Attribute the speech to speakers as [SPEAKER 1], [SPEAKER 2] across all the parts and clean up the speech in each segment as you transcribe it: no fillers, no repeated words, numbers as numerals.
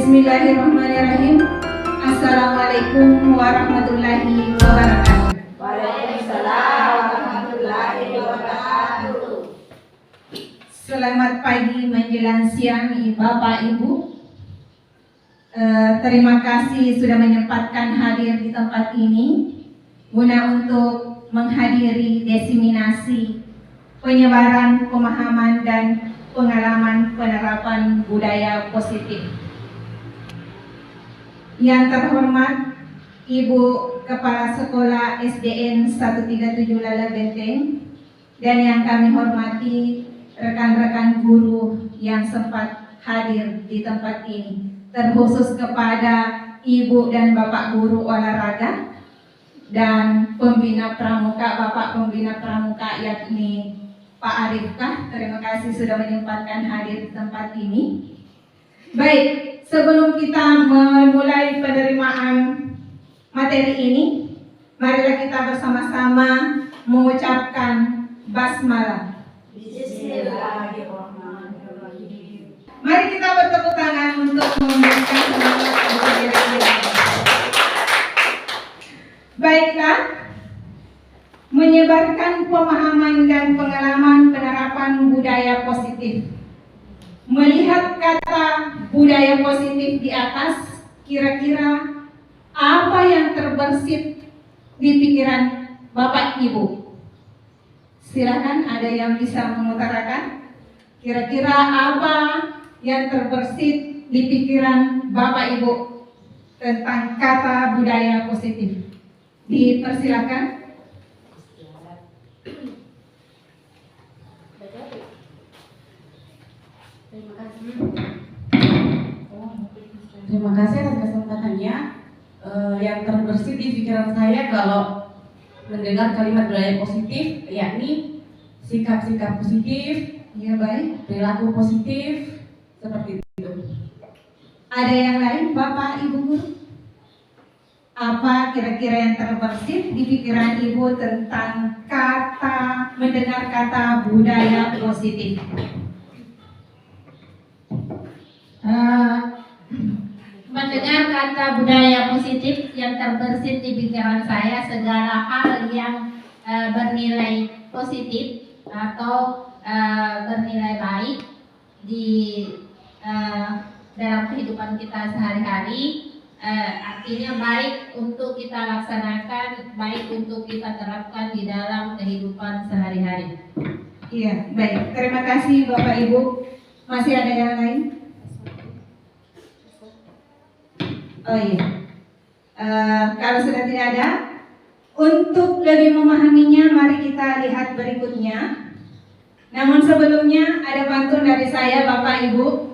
[SPEAKER 1] Bismillahirrahmanirrahim. Assalamualaikum warahmatullahi wabarakatuh.
[SPEAKER 2] Waalaikumsalam warahmatullahi wabarakatuh.
[SPEAKER 1] Selamat pagi menjelang siang Bapak Ibu. Terima kasih sudah menyempatkan hadir di tempat ini guna untuk menghadiri diseminasi penyebaran pemahaman dan pengalaman penerapan budaya positif. Yang terhormat Ibu Kepala Sekolah SDN 137 Lala Benteng dan yang kami hormati rekan-rekan guru yang sempat hadir di tempat ini, terkhusus kepada Ibu dan Bapak Guru Olahraga dan Pembina Pramuka, Bapak Pembina Pramuka yakni Pak Arifkah. Terima kasih sudah menyempatkan hadir di tempat ini. Baik, sebelum kita memulai penerimaan materi ini, marilah kita bersama-sama mengucapkan basmalah.
[SPEAKER 2] Bismillahirrahmanirrahim.
[SPEAKER 1] Mari kita bertepuk tangan untuk memberikan semangat untuk diri kita. Baiklah, menyebarkan pemahaman dan pengalaman penerapan budaya positif. Melihat kata budaya positif di atas, kira-kira apa yang terbersit di pikiran Bapak Ibu? Silakan, ada yang bisa mengutarakan? Kira-kira apa yang terbersit di pikiran Bapak Ibu tentang kata budaya positif? Dipersilakan.
[SPEAKER 3] Terima kasih atas kesempatannya. Yang terbersit di pikiran saya kalau mendengar kalimat budaya positif, yakni sikap-sikap positif,
[SPEAKER 1] Ya, baik.
[SPEAKER 3] perilaku positif, seperti itu.
[SPEAKER 1] Ada yang lain, Bapak Ibu Guru? Apa kira-kira yang terbersit di pikiran Ibu tentang mendengar kata budaya positif?
[SPEAKER 4] Mendengar kata budaya positif, yang terbersit di pikiran saya segala hal yang bernilai positif atau bernilai baik di dalam kehidupan kita sehari-hari, artinya baik untuk kita laksanakan, baik untuk kita terapkan di dalam kehidupan sehari-hari.
[SPEAKER 1] Iya, baik. Terima kasih Bapak Ibu. Masih ada yang lain? Oh iya. Kalau sudah tidak ada, untuk lebih memahaminya, mari kita lihat berikutnya. Namun sebelumnya ada pantun dari saya, Bapak Ibu.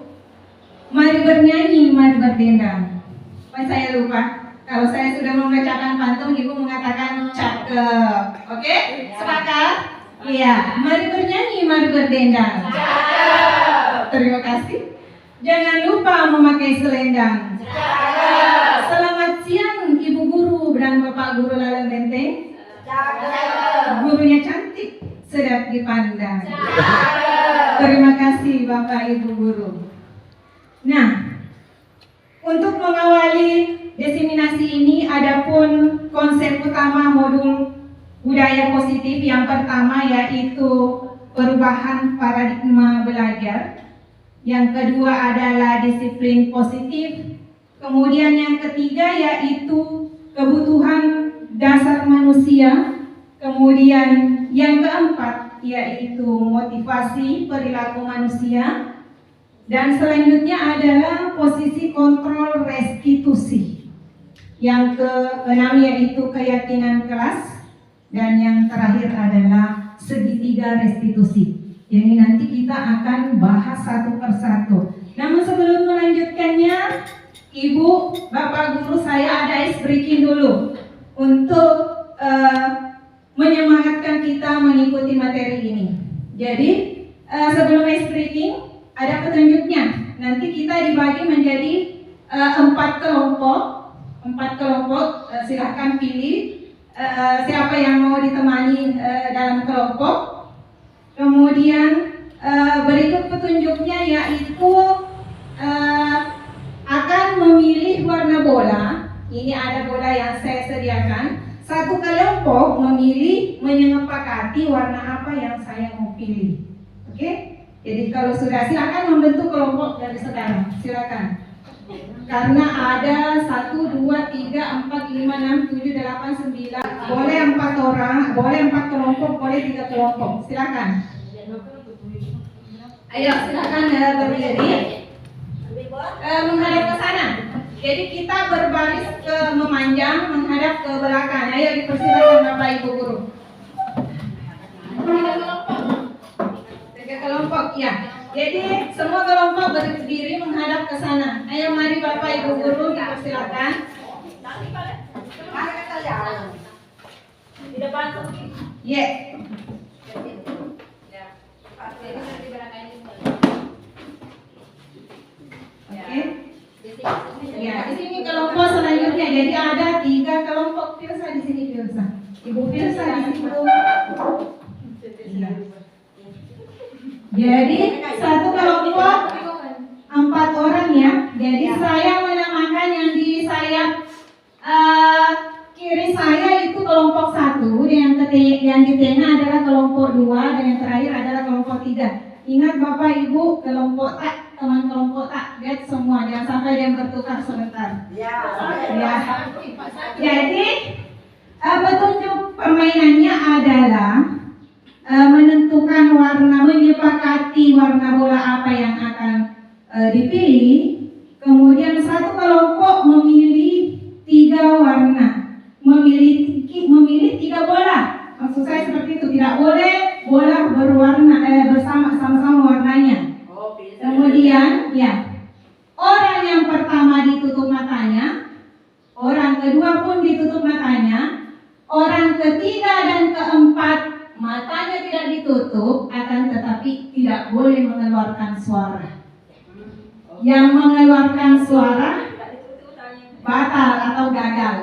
[SPEAKER 1] Mari bernyanyi, mari berdendang. Saya lupa. Kalau saya sudah membacakan pantun, Ibu mengatakan cakep. Oke? Sepakat? Iya. Mari bernyanyi, mari berdendang. Terima kasih. Jangan lupa memakai selendang. Selamat siang Ibu Guru dan Bapak Guru Lala Benteng. Gurunya cantik, sedap dipandang. Terima kasih Bapak Ibu Guru. Nah, untuk mengawali diseminasi ini, adapun konsep utama modul budaya positif yang pertama yaitu perubahan paradigma belajar. Yang kedua adalah disiplin positif. Kemudian yang ketiga yaitu kebutuhan dasar manusia. Kemudian yang keempat yaitu motivasi perilaku manusia. Dan selanjutnya adalah posisi kontrol restitusi. Yang keenam yaitu keyakinan kelas. Dan yang terakhir adalah segitiga restitusi. Jadi nanti kita akan bahas satu persatu. Namun sebelum melanjutkannya, Ibu, Bapak Guru, saya ada ice breaking dulu untuk menyemangatkan kita mengikuti materi ini. Jadi sebelum ice breaking ada petunjuknya. Nanti kita dibagi menjadi 4 kelompok. Silahkan pilih siapa yang mau ditemani dalam kelompok. Kemudian berikut petunjuknya yaitu akan warna bola, ini ada bola yang saya sediakan. Satu kelompok memilih menyepakati warna apa yang saya mau pilih. Oke? Jadi kalau sudah, silakan membentuk kelompok dari sekarang. Silakan. Karena ada 1, 2, 3, 4, 5, 6, 7, 8, 9. Boleh 4 orang, boleh 4 kelompok, boleh 3 kelompok. Silakan. Ayo silakan berdiri. Menghadap ke sana. Jadi kita berbaris ke memanjang, menghadap ke belakang. Ayo dipersilakan Bapak Ibu guru. 3 kelompok, ya. Jadi semua kelompok berdiri menghadap ke sana. Ayo mari Bapak Ibu guru dipersilakan.
[SPEAKER 2] Di depan.
[SPEAKER 1] Ya. Oke. Ya, di sini kelompok selanjutnya. Jadi ada 3 kelompok. Firsa di sini, Firsa. Ibu Firsa di situ. Jadi satu kelompok 4 orang ya. Jadi saya menamakan yang di sayap kiri saya itu kelompok 1, yang di tengah adalah kelompok 2, dan yang terakhir adalah kelompok 3. Ingat Bapak Ibu, kelompok tak, teman kelompok tak, lihat semua, jangan sampai dia bertukar sebentar. Ya. Jadi petunjuk permainannya adalah menentukan warna, menyepakati warna bola apa yang akan dipilih. Kemudian satu kelompok memilih 3 warna, memilih 3 bola. Maksud saya seperti itu, tidak boleh bola berwarna sama-sama warnanya. Kemudian ya, orang yang pertama ditutup matanya, orang kedua pun ditutup matanya, orang ketiga dan keempat matanya tidak ditutup, akan tetapi tidak boleh mengeluarkan suara. Yang mengeluarkan suara batal atau gagal.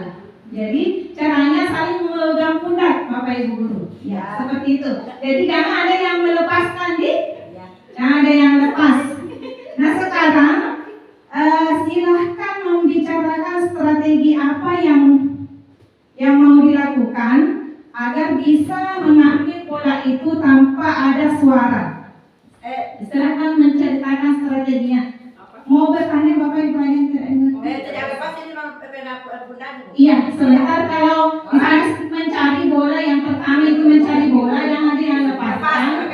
[SPEAKER 1] Jadi caranya saling memegang pundak Bapak Ibu guru. Ya, seperti itu. Jadi jangan ada yang melepaskan jangan ada yang lepas. Nah sekarang silahkan membicarakan strategi apa yang mau dilakukan agar bisa mengambil bola itu tanpa ada suara. Silahkan menceritakan strateginya. Mau bertanya Bapak Ibu ada yang tidak ingat? Iya, sebentar. Kalau harus mencari bola, yang pertama itu mencari bola, jangan ada yang lepaskan.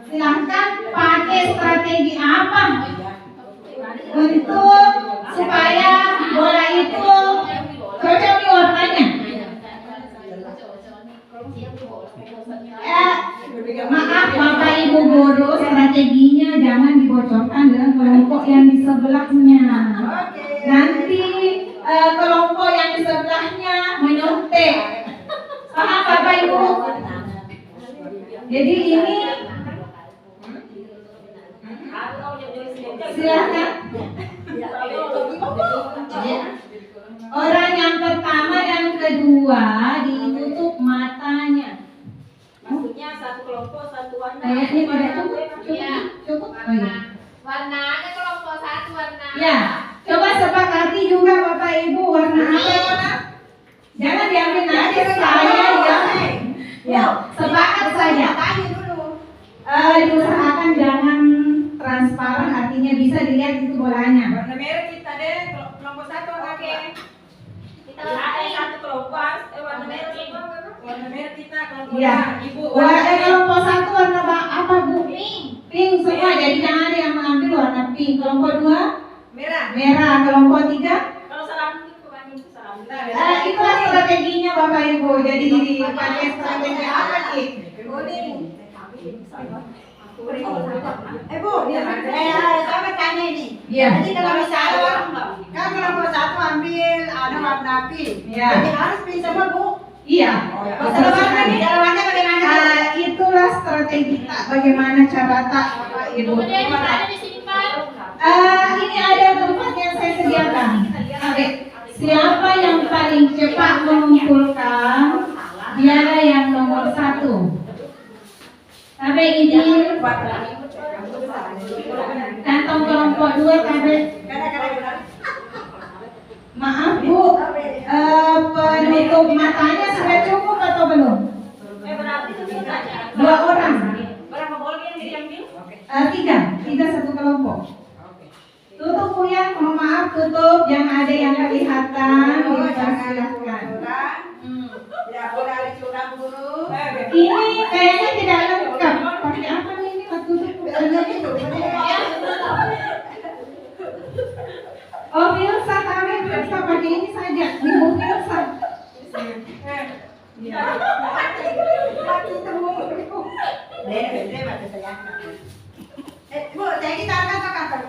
[SPEAKER 1] Silahkan pakai strategi apa untuk supaya bola itu cocok di warnanya. Maaf Bapak Ibu guru, strateginya jangan dibocorkan dengan kelompok yang di sebelahnya. Nanti kelompok yang di sebelahnya menyontek. Paham Bapak Ibu? Jadi ini silakan. Orang yang pertama dan kedua ditutup matanya.
[SPEAKER 2] Maksudnya satu kelompok satu warna.
[SPEAKER 1] Kayaknya tidak cukup.
[SPEAKER 4] Ya.
[SPEAKER 1] Cukup. Oh, iya.
[SPEAKER 4] Warnanya kelompok 1 warna.
[SPEAKER 1] Ya, coba sepakati juga Bapak Ibu warna apa? Jangan diambil nanti saya ya. Sepakat saja. Diusahakan jangan transparan, artinya bisa dilihat itu bolanya.
[SPEAKER 2] Warna merah kita deh, kelompok 1 oke. Kita ada satu kelompok, warna merah semua. Warna merah kita kelompok
[SPEAKER 1] Iya.
[SPEAKER 2] Ibu.
[SPEAKER 1] Kelompok 1 warna apa Bu? Pink semua. Jadi jangan ada yang mengambil warna pink. Kelompok 2
[SPEAKER 2] merah.
[SPEAKER 1] merah. Kelompok 3
[SPEAKER 2] Kalau salam itu bukan itu salam.
[SPEAKER 1] itulah strateginya Bapak Ibu. Jadi dipakai strategi apa nih?
[SPEAKER 2] Kuning.
[SPEAKER 5] Bu, saya bertanya ini.
[SPEAKER 1] Iya.
[SPEAKER 5] Jadi kalau misalnya kan kelompok 1 ambil ada warna pink.
[SPEAKER 1] Iya.
[SPEAKER 5] Jadi harus pink semua Bu.
[SPEAKER 1] Iya.
[SPEAKER 5] Kalau warna ini jalannya bagaimana?
[SPEAKER 1] Itulah strategi tak, bagaimana cara tak Bapak Ibu.
[SPEAKER 4] Kemudian kita ada di sini Pak.
[SPEAKER 1] Ini ada tempat yang saya sediakan. Oke. Siapa yang paling cepat mengumpulkan, dialah yang nomor 1. Sampai ini kantong kelompok 2 sampai Maaf Bu, penutup matanya sudah cukup atau belum?
[SPEAKER 2] Berarti itu saja.
[SPEAKER 1] 2 orang.
[SPEAKER 2] Berapa bola yang diambil?
[SPEAKER 1] Tiga satu kelompok. Tutup Bu ya, mohon maaf tutup, jangan ada yang kelihatan.
[SPEAKER 5] Oh, jangan
[SPEAKER 1] Dipersilahkan.
[SPEAKER 5] curang. Tidak boleh ada curang guru.
[SPEAKER 1] Ini kayaknya tidak lengkap. Pakai apa nih ini waktu tutup? Oh Filsa, kami Filsa pakai ini saja. Ibu Filsa.
[SPEAKER 5] Bu, saya kita akan kantor.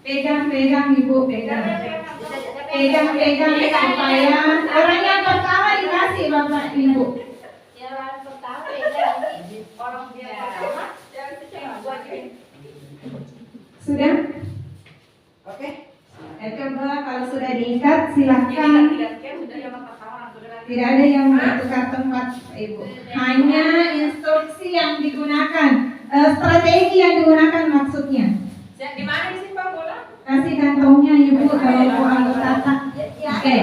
[SPEAKER 1] Pegang Ibu, pegang supaya orang yang pertama dikasih Bapak Ibu.
[SPEAKER 2] Yang pertama ya, orang dia pertama jangan kecewa buat ini.
[SPEAKER 1] Sudah?
[SPEAKER 5] Oke.
[SPEAKER 1] Coba kalau sudah diikat silahkan. Tidak ada yang bertukar tempat Ibu. Hanya instruksi yang digunakan, strategi yang digunakan maksudnya.
[SPEAKER 2] Di mana disimpan bola?
[SPEAKER 1] Kasih kantongnya Ibu kalau Bu anggota. Oke.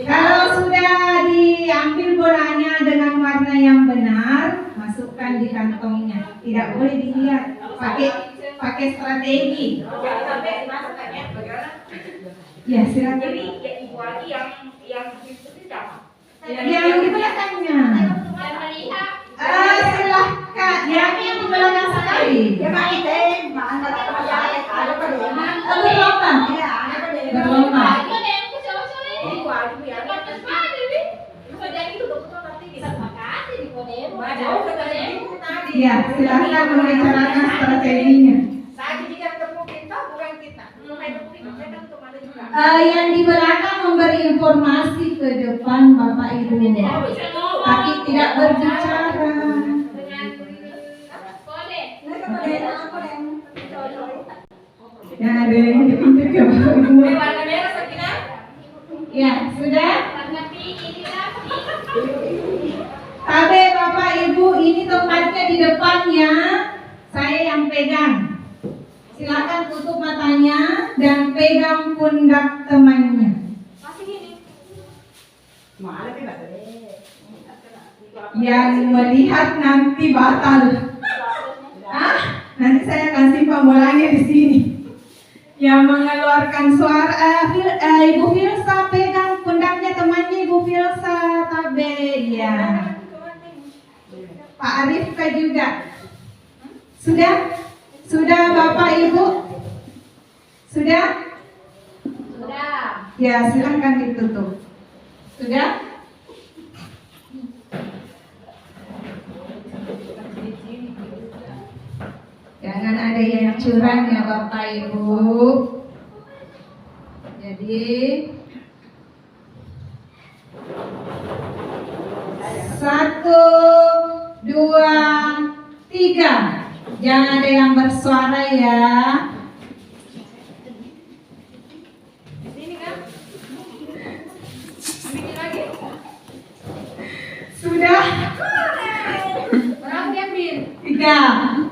[SPEAKER 1] Kalau sudah diambil bolanya dengan warna yang benar, masukkan di kantongnya. Tidak boleh dilihat. Pakai strategi.
[SPEAKER 2] Jangan sampai dimasukkan ya. Bagaimana?
[SPEAKER 1] Ya silakan.
[SPEAKER 2] Jadi ya Ibu Adi yang seperti apa?
[SPEAKER 1] Yang di belakangnya.
[SPEAKER 4] Dan melihat
[SPEAKER 1] Silahkan. Yang di belakang sekali.
[SPEAKER 5] Ya Pak Item, mana ada apa dia?
[SPEAKER 1] Berlomba.
[SPEAKER 5] Iya, ada apa dia?
[SPEAKER 1] Berlomba.
[SPEAKER 4] itu ada yang kucel-kucel ini.
[SPEAKER 2] Ibu Adi Bu ya.
[SPEAKER 4] Bagus banget ini.
[SPEAKER 2] Bisa jadi itu betul nanti bisa.
[SPEAKER 4] Terima kasih di Kodemo.
[SPEAKER 2] Jauh ke Kodemo tadi.
[SPEAKER 1] Ya silahkan membicarakan strateginya.
[SPEAKER 2] Saat jika ketemu kita bukan kita. Bukan kita kan untuk mana juga.
[SPEAKER 1] Yang di belakang memberi informasi ke depan Bapak Ibu. Tapi tidak berbicara.
[SPEAKER 4] Dengan kode.
[SPEAKER 1] Yang ada yang intip ya Bapak Ibu.
[SPEAKER 2] Warna merah Sakina.
[SPEAKER 1] Ya sudah.
[SPEAKER 4] Warna pink ini rapi.
[SPEAKER 1] Tabe Bapak Ibu, ini tempatnya di depannya. Saya yang pegang. Silakan tutup matanya dan pegang pundak temannya.
[SPEAKER 2] Masih gini.
[SPEAKER 5] Mana sih Pak?
[SPEAKER 1] Yang melihat nanti batal. Nanti saya kasih pembolanya di sini. Yang mengeluarkan suara, Ibu Filsa pegang pundaknya temannya Ibu Filsa Tabe ya. Pak Arifka juga. Sudah? Sudah Bapak Ibu? Sudah?
[SPEAKER 4] Sudah.
[SPEAKER 1] Ya silakan ditutup. Sudah? Jangan ada yang curang ya Bapak Ibu. Jadi 1, 2, 3. Jangan ada yang bersuara ya.
[SPEAKER 2] Sini kan? Ambil lagi.
[SPEAKER 1] Sudah?
[SPEAKER 2] Berapa diambil?
[SPEAKER 1] 3.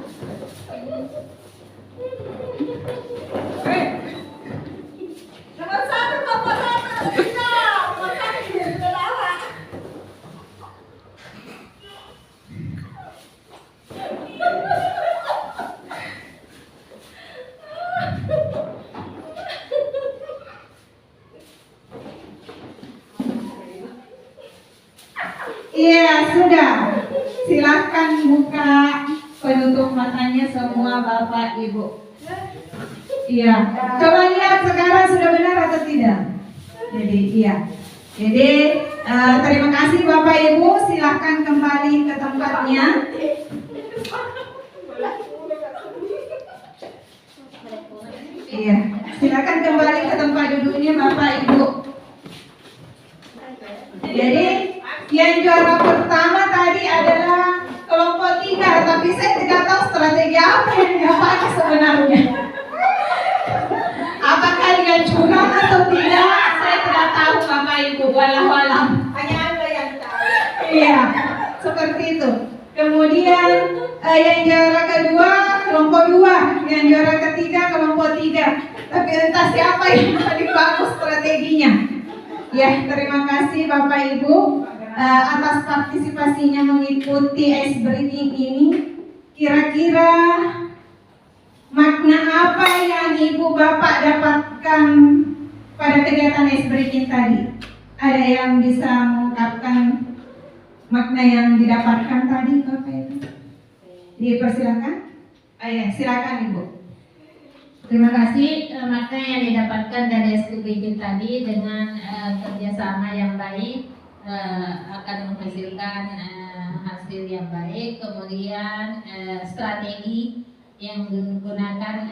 [SPEAKER 5] Nomor 1, nomor 1. Kita, nomor 1 dia sudah lama.
[SPEAKER 1] Iya, sudah. Silahkan buka penutup matanya semua Bapak Ibu. Iya. Coba lihat sekarang sudah benar atau tidak. Jadi iya. Jadi terima kasih Bapak Ibu. Silahkan kembali ke tempatnya. Iya. Silakan kembali ke tempat duduknya Bapak Ibu. Jadi yang juara pertama tadi adalah kelompok 3, tapi saya tidak tahu strategi apa yang dia pakai sebenarnya. Apakah dia curang atau tidak? Saya tidak tahu Bapak Ibu. Walau-walau.
[SPEAKER 5] Hanya Anda yang tahu.
[SPEAKER 1] Iya, seperti itu. Kemudian yang juara kedua kelompok 2, yang juara ketiga kelompok 3. Tapi entah siapa yang paling bagus strateginya. Ya, terima kasih Bapak Ibu atas partisipasinya mengikuti ice breaking ini. Kira-kira makna apa yang Ibu Bapak dapatkan pada kegiatan ice breaking tadi? Ada yang bisa mengungkapkan makna yang didapatkan tadi Bapak Ibu? Dipersilakan. Ya, silakan Ibu.
[SPEAKER 4] Terima kasih. Makna yang didapatkan dari SPBJ tadi dengan kerjasama yang baik akan menghasilkan hasil yang baik. Kemudian strategi yang digunakan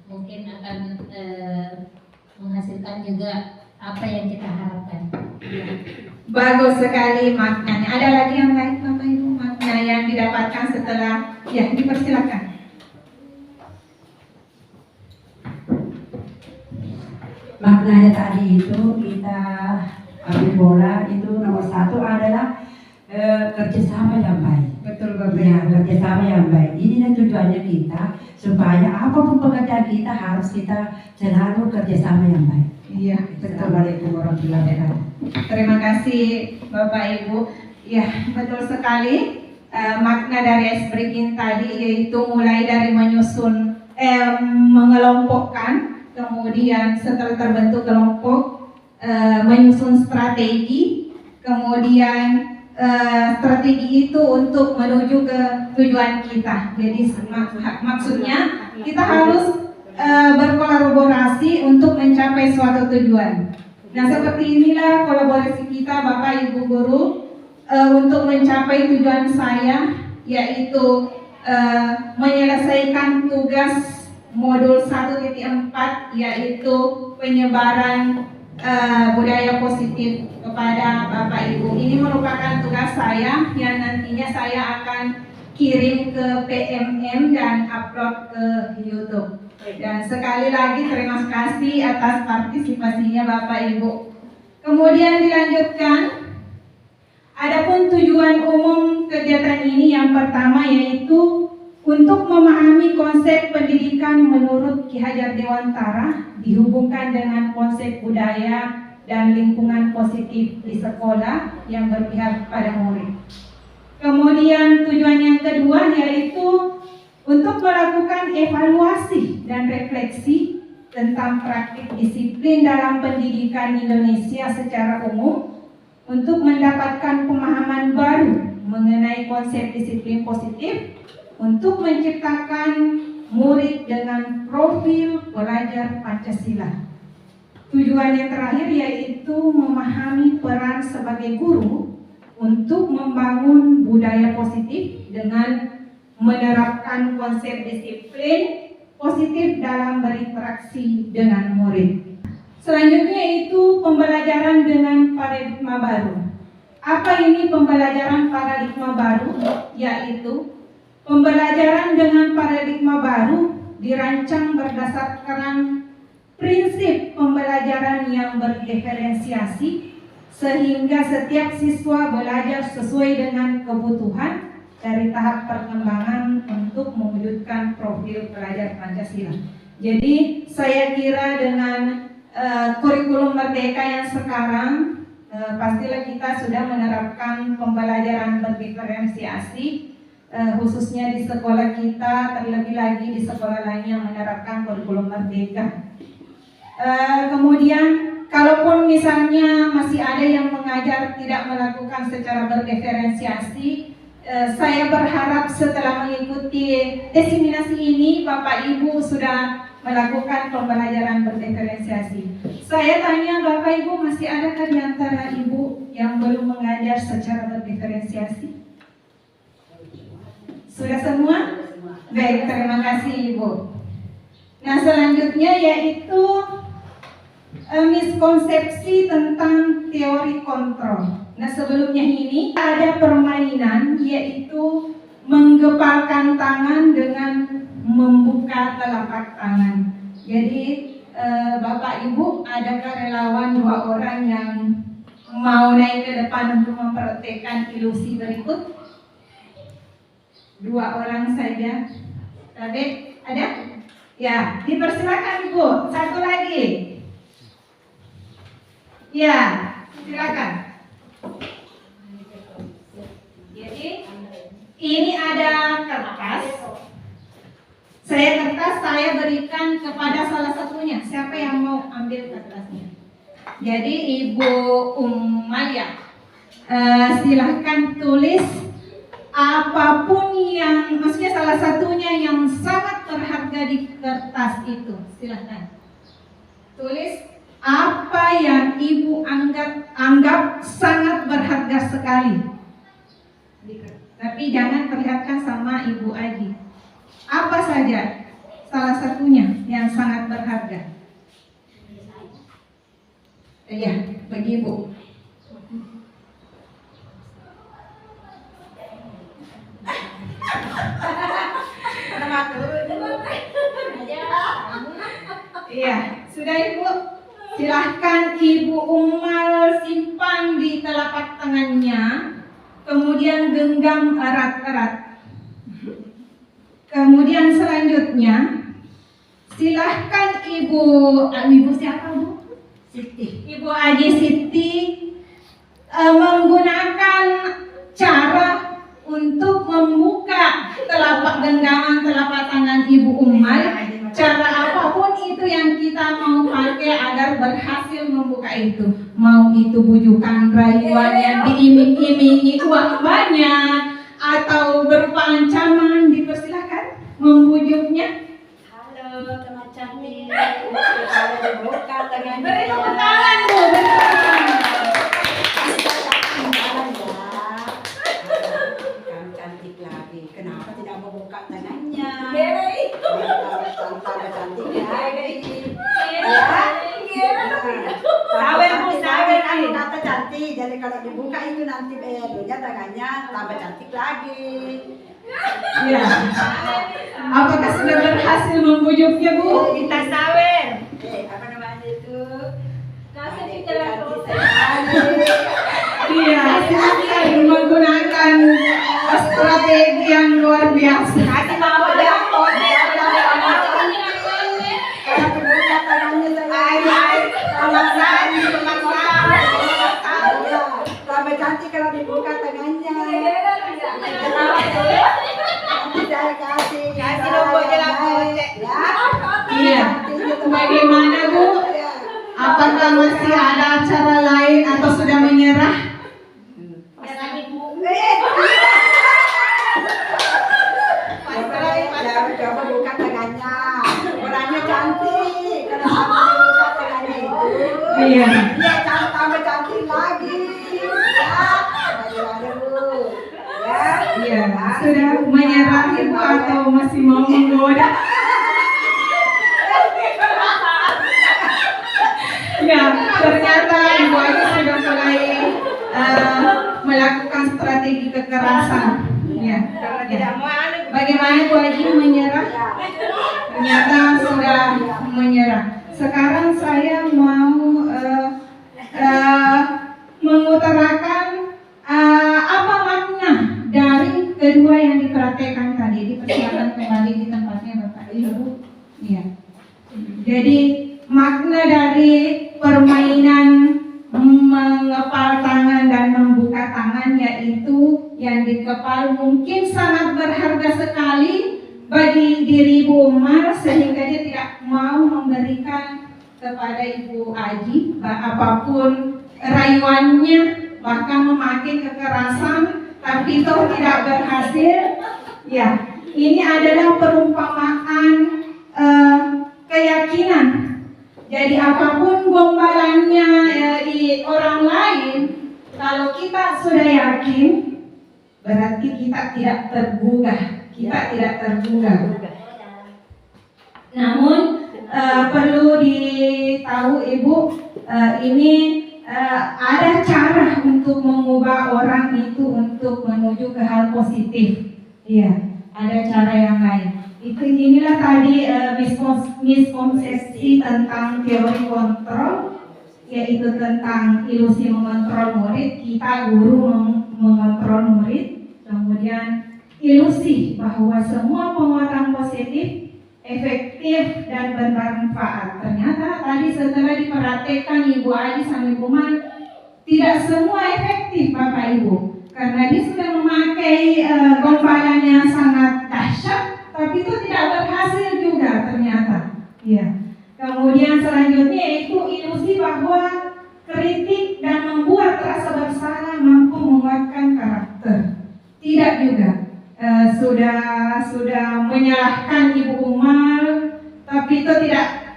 [SPEAKER 4] mungkin akan menghasilkan juga apa yang kita harapkan.
[SPEAKER 1] Bagus sekali maknanya. Ada lagi yang lain Bapak Ibu makna yang didapatkan setelah? Ya, dipersilakan.
[SPEAKER 6] Maknanya tadi itu kita ambil bola itu nomor satu adalah kerjasama yang baik.
[SPEAKER 1] Betul Bapak.
[SPEAKER 6] Ya, kerjasama yang baik. Ini tujuannya kita supaya apapun pekerjaan kita harus kita selalu kerjasama yang baik.
[SPEAKER 1] Iya, betul.
[SPEAKER 6] Assalamualaikum warahmatullahi wabarakatuh.
[SPEAKER 1] Terima kasih Bapak Ibu. Ya, betul sekali. Makna dari ice breaking tadi yaitu mulai dari menyusun, mengelompokkan, kemudian setelah terbentuk kelompok, menyusun strategi, kemudian strategi itu untuk menuju ke tujuan kita. Jadi maksudnya kita harus berkolaborasi untuk mencapai suatu tujuan. Nah, seperti inilah kolaborasi kita Bapak Ibu Guru untuk mencapai tujuan saya, yaitu menyelesaikan tugas modul 1.4, yaitu penyebaran budaya positif kepada Bapak Ibu. Ini merupakan tugas saya yang nantinya saya akan kirim ke PMM dan upload ke YouTube. Dan sekali lagi terima kasih atas partisipasinya Bapak Ibu. Kemudian dilanjutkan, adapun tujuan umum kegiatan ini yang pertama yaitu untuk memahami konsep pendidikan menurut Ki Hajar Dewantara dihubungkan dengan konsep budaya dan lingkungan positif di sekolah yang berpihak pada murid. Kemudian tujuan yang kedua yaitu untuk melakukan evaluasi dan refleksi tentang praktik disiplin dalam pendidikan Indonesia secara umum untuk mendapatkan pemahaman baru mengenai konsep disiplin positif untuk menciptakan murid dengan profil pelajar Pancasila. Tujuan yang terakhir yaitu memahami peran sebagai guru untuk membangun budaya positif dengan menerapkan konsep disiplin positif dalam berinteraksi dengan murid. Selanjutnya itu pembelajaran dengan paradigma baru. Apa ini pembelajaran paradigma baru? Yaitu pembelajaran dengan paradigma baru dirancang berdasarkan prinsip pembelajaran yang berdiferensiasi sehingga setiap siswa belajar sesuai dengan kebutuhan dari tahap perkembangan untuk mewujudkan profil pelajar Pancasila. Jadi saya kira dengan kurikulum Merdeka yang sekarang pastilah kita sudah menerapkan pembelajaran berdiferensiasi khususnya di sekolah kita, terlebih lagi di sekolah lain yang menerapkan kurikulum Merdeka. Kemudian kalaupun misalnya masih ada yang mengajar tidak melakukan secara berdiferensiasi, saya berharap setelah mengikuti diseminasi ini Bapak Ibu sudah melakukan pembelajaran berdiferensiasi. Saya tanya Bapak Ibu, masih adakah di antara Ibu yang belum mengajar secara berdiferensiasi? Sudah semua? Baik, terima kasih Ibu. Nah, selanjutnya yaitu miskonsepsi tentang teori kontrol. Nah, sebelumnya ini ada permainan yaitu menggepalkan tangan dengan membuka telapak tangan. Jadi Bapak Ibu, adakah relawan 2 orang yang mau naik ke depan untuk mempraktekkan ilusi berikut? 2 orang saja. Tadi ada? Ya, dipersilakan Ibu. Satu lagi. Ya, silakan. Jadi ini ada kertas. Saya berikan kepada salah satunya. Siapa yang mau ambil kertasnya? Jadi Ibu Umalia, silahkan tulis apapun yang, maksudnya salah satunya yang sangat berharga di kertas itu. Silahkan tulis apa yang Ibu anggap sangat berharga sekali. Tapi jangan perlihatkan sama Ibu Aji. Apa saja salah satunya yang sangat berharga? Iya, bagi Ibu. Iya, sudah Ibu. Silahkan Ibu Umal simpan di telapak tangannya, kemudian genggam erat-erat. Kemudian selanjutnya, silahkan Ibu siapa Bu?
[SPEAKER 6] Siti.
[SPEAKER 1] Ibu Aji Siti menggunakan cara untuk membuka genggaman telapak tangan Ibu Umal. Cara apapun itu yang kita mau pakai agar berhasil membuka itu. Mau itu bujukan rayuan yang diiming-imingi uang banyak atau berupa ancaman, dipersilakan membujuknya.
[SPEAKER 5] Halo teman cantik. Kalau dibuka tangannya.
[SPEAKER 1] Beri tepuk tangan Bu, beri tepuk tangan.
[SPEAKER 5] Kamu cantik lagi. Kenapa tidak mau buka tangannya? Tambah cantik lagi.
[SPEAKER 2] Sawer, Bu, sawer.
[SPEAKER 5] Kan kata cantik. Jadi kalau dibuka itu nanti dulunya tangannya tambah cantik lagi.
[SPEAKER 1] Ya. Apakah sudah berhasil membujuknya Bu?
[SPEAKER 2] Kita sawer.
[SPEAKER 5] Apa namanya itu?
[SPEAKER 2] Kasih
[SPEAKER 5] Adik
[SPEAKER 2] pikiran
[SPEAKER 5] cantik
[SPEAKER 2] terus.
[SPEAKER 5] sekali.
[SPEAKER 1] Iya, silakan menggunakan strategi yang luar biasa.
[SPEAKER 2] Kasih mau ya.
[SPEAKER 5] Kalau dibuka tangannya tambah cantik kalau dibuka tangannya. Nanti saya kasih.
[SPEAKER 2] Kasih dong, Bu, jelas, Bu.
[SPEAKER 5] Ya.
[SPEAKER 1] Iya. Bagaimana Bu? Apakah masih ada cara lain atau sudah menyerah?
[SPEAKER 5] Coba buka tangannya. Orangnya cantik. Kenapa dibuka tangannya itu?
[SPEAKER 1] Iya.
[SPEAKER 5] Iya, tambah cantik lagi. Ya, bagaimana Bu? Ya.
[SPEAKER 1] Iya. Sudah menyerah Ibu atau masih mau menggoda? Ya, ternyata Ibu Aji sudah mulai melakukan strategi kekerasan. Ya.
[SPEAKER 2] Kalau tidak mau anu.
[SPEAKER 1] Bagaimana Bu Aji menyerah? Ternyata sudah menyerah. Sekarang saya mau mengutarakan apa makna dari kedua yang dipraktekkan tadi. Dipersilakan kembali di tempatnya Bapak Ibu. Iya. Jadi makna dari permainan mengepal tangan dan membuka tangan yaitu yang dikepal mungkin sangat berharga sekali bagi diri Ibu Umar sehingga dia tidak mau memberikan kepada Ibu Aji apapun rayuannya, bahkan memakai kekerasan, tapi itu tidak berhasil. Ya, ini adalah perumpamaan keyakinan. Jadi apapun gombalannya di orang lain, kalau kita sudah yakin, berarti kita tidak tergugah. Kita tidak tergugah. Namun perlu ditahu Ibu, ini ada cara untuk mengubah orang itu untuk menuju ke hal positif. Iya, ada cara yang lain. Inilah tadi miskonsepsi tentang teori kontrol, yaitu tentang ilusi mengontrol murid. Kita guru mengontrol murid, kemudian ilusi bahwa semua penguatan positif efektif dan bermanfaat. Ternyata tadi setelah diperhatikan Ibu Aji sama Ibu Man, tidak semua efektif Bapak Ibu, karena dia sudah memakai gombalannya sangat dahsyat, tapi itu tidak berhasil juga ternyata. Ya. Kemudian selanjutnya yaitu ilusi bahwa kritik dan membuat rasa bersalah mampu menguatkan karakter. Tidak juga. Sudah menyalahkan Ibu Umal, tapi itu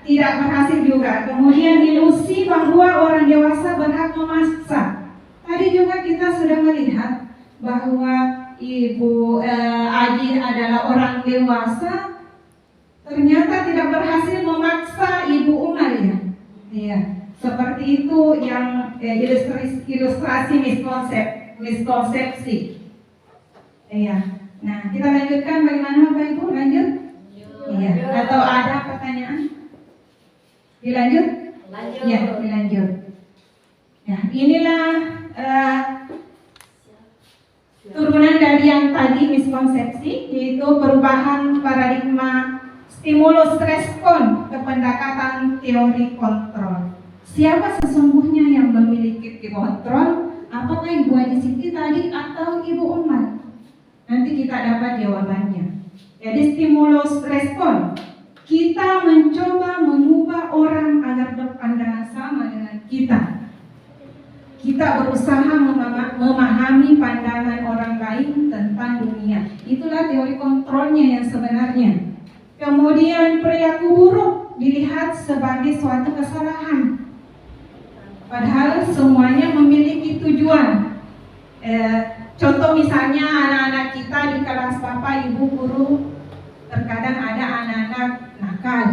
[SPEAKER 1] tidak berhasil juga. Kemudian ilusi bahwa orang dewasa berhak memaksa. Tadi juga kita sudah melihat bahwa Ibu Aji adalah orang dewasa, ternyata tidak berhasil memaksa Ibu Umal ya. Iya, seperti itu yang ilustrasi miskonsepsi. Iya. Nah, kita lanjutkan bagaimana Bapak Ibu? Lanjut? Iya. Atau ada pertanyaan? Dilanjut? Iya, dilanjut. Nah, inilah turunan dari yang tadi miskonsepsi, yaitu perubahan paradigma stimulus respon ke pendekatan teori kontrol. Siapa sesungguhnya yang memiliki kontrol? Apakah Ibu Aji Siti tadi atau Ibu Umal? Nanti kita dapat jawabannya. Jadi stimulus respon, kita mencoba mengubah orang agar berpandangan sama dengan kita. Kita berusaha memahami pandangan orang lain tentang dunia. Itulah teori kontrolnya yang sebenarnya. Kemudian perilaku buruk dilihat sebagai suatu kesalahan, padahal semuanya memiliki tujuan. Contoh misalnya anak-anak kita di kelas Bapak Ibu guru, terkadang ada anak-anak nakal,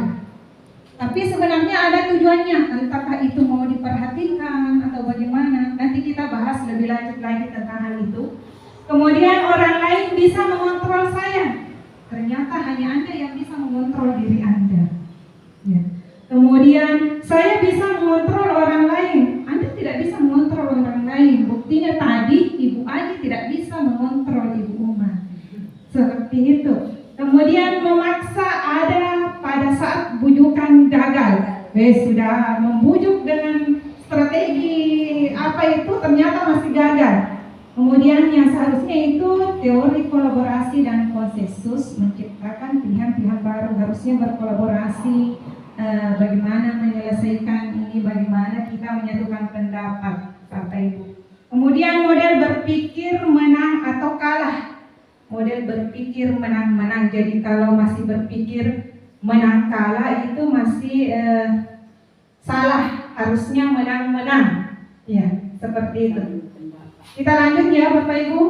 [SPEAKER 1] tapi sebenarnya ada tujuannya, entahkah itu mau diperhatikan atau bagaimana. Nanti kita bahas lebih lanjut lagi tentang hal itu. Kemudian orang lain bisa mengontrol saya, ternyata hanya Anda yang bisa mengontrol diri Anda ya. Kemudian saya bisa mengontrol orang lain, Anda tidak bisa mengontrol orang lain. Buktinya tadi Ibu Aji tidak bisa mengontrol Ibu Uma. Seperti itu. Kemudian memaksa ada pada saat bujukan gagal. Sudah membujuk dengan strategi apa itu, ternyata masih gagal. Kemudian yang seharusnya itu teori kolaborasi dan konsensus, menciptakan pilihan-pilihan baru, harusnya berkolaborasi. Bagaimana menyelesaikan ini, bagaimana kita menyatukan pendapat Bapak Ibu. Kemudian model berpikir menang atau kalah. Model berpikir menang-menang. Jadi kalau masih berpikir menang kalah itu masih salah. Harusnya menang-menang. Ya, seperti itu. Kita lanjut ya Bapak Ibu.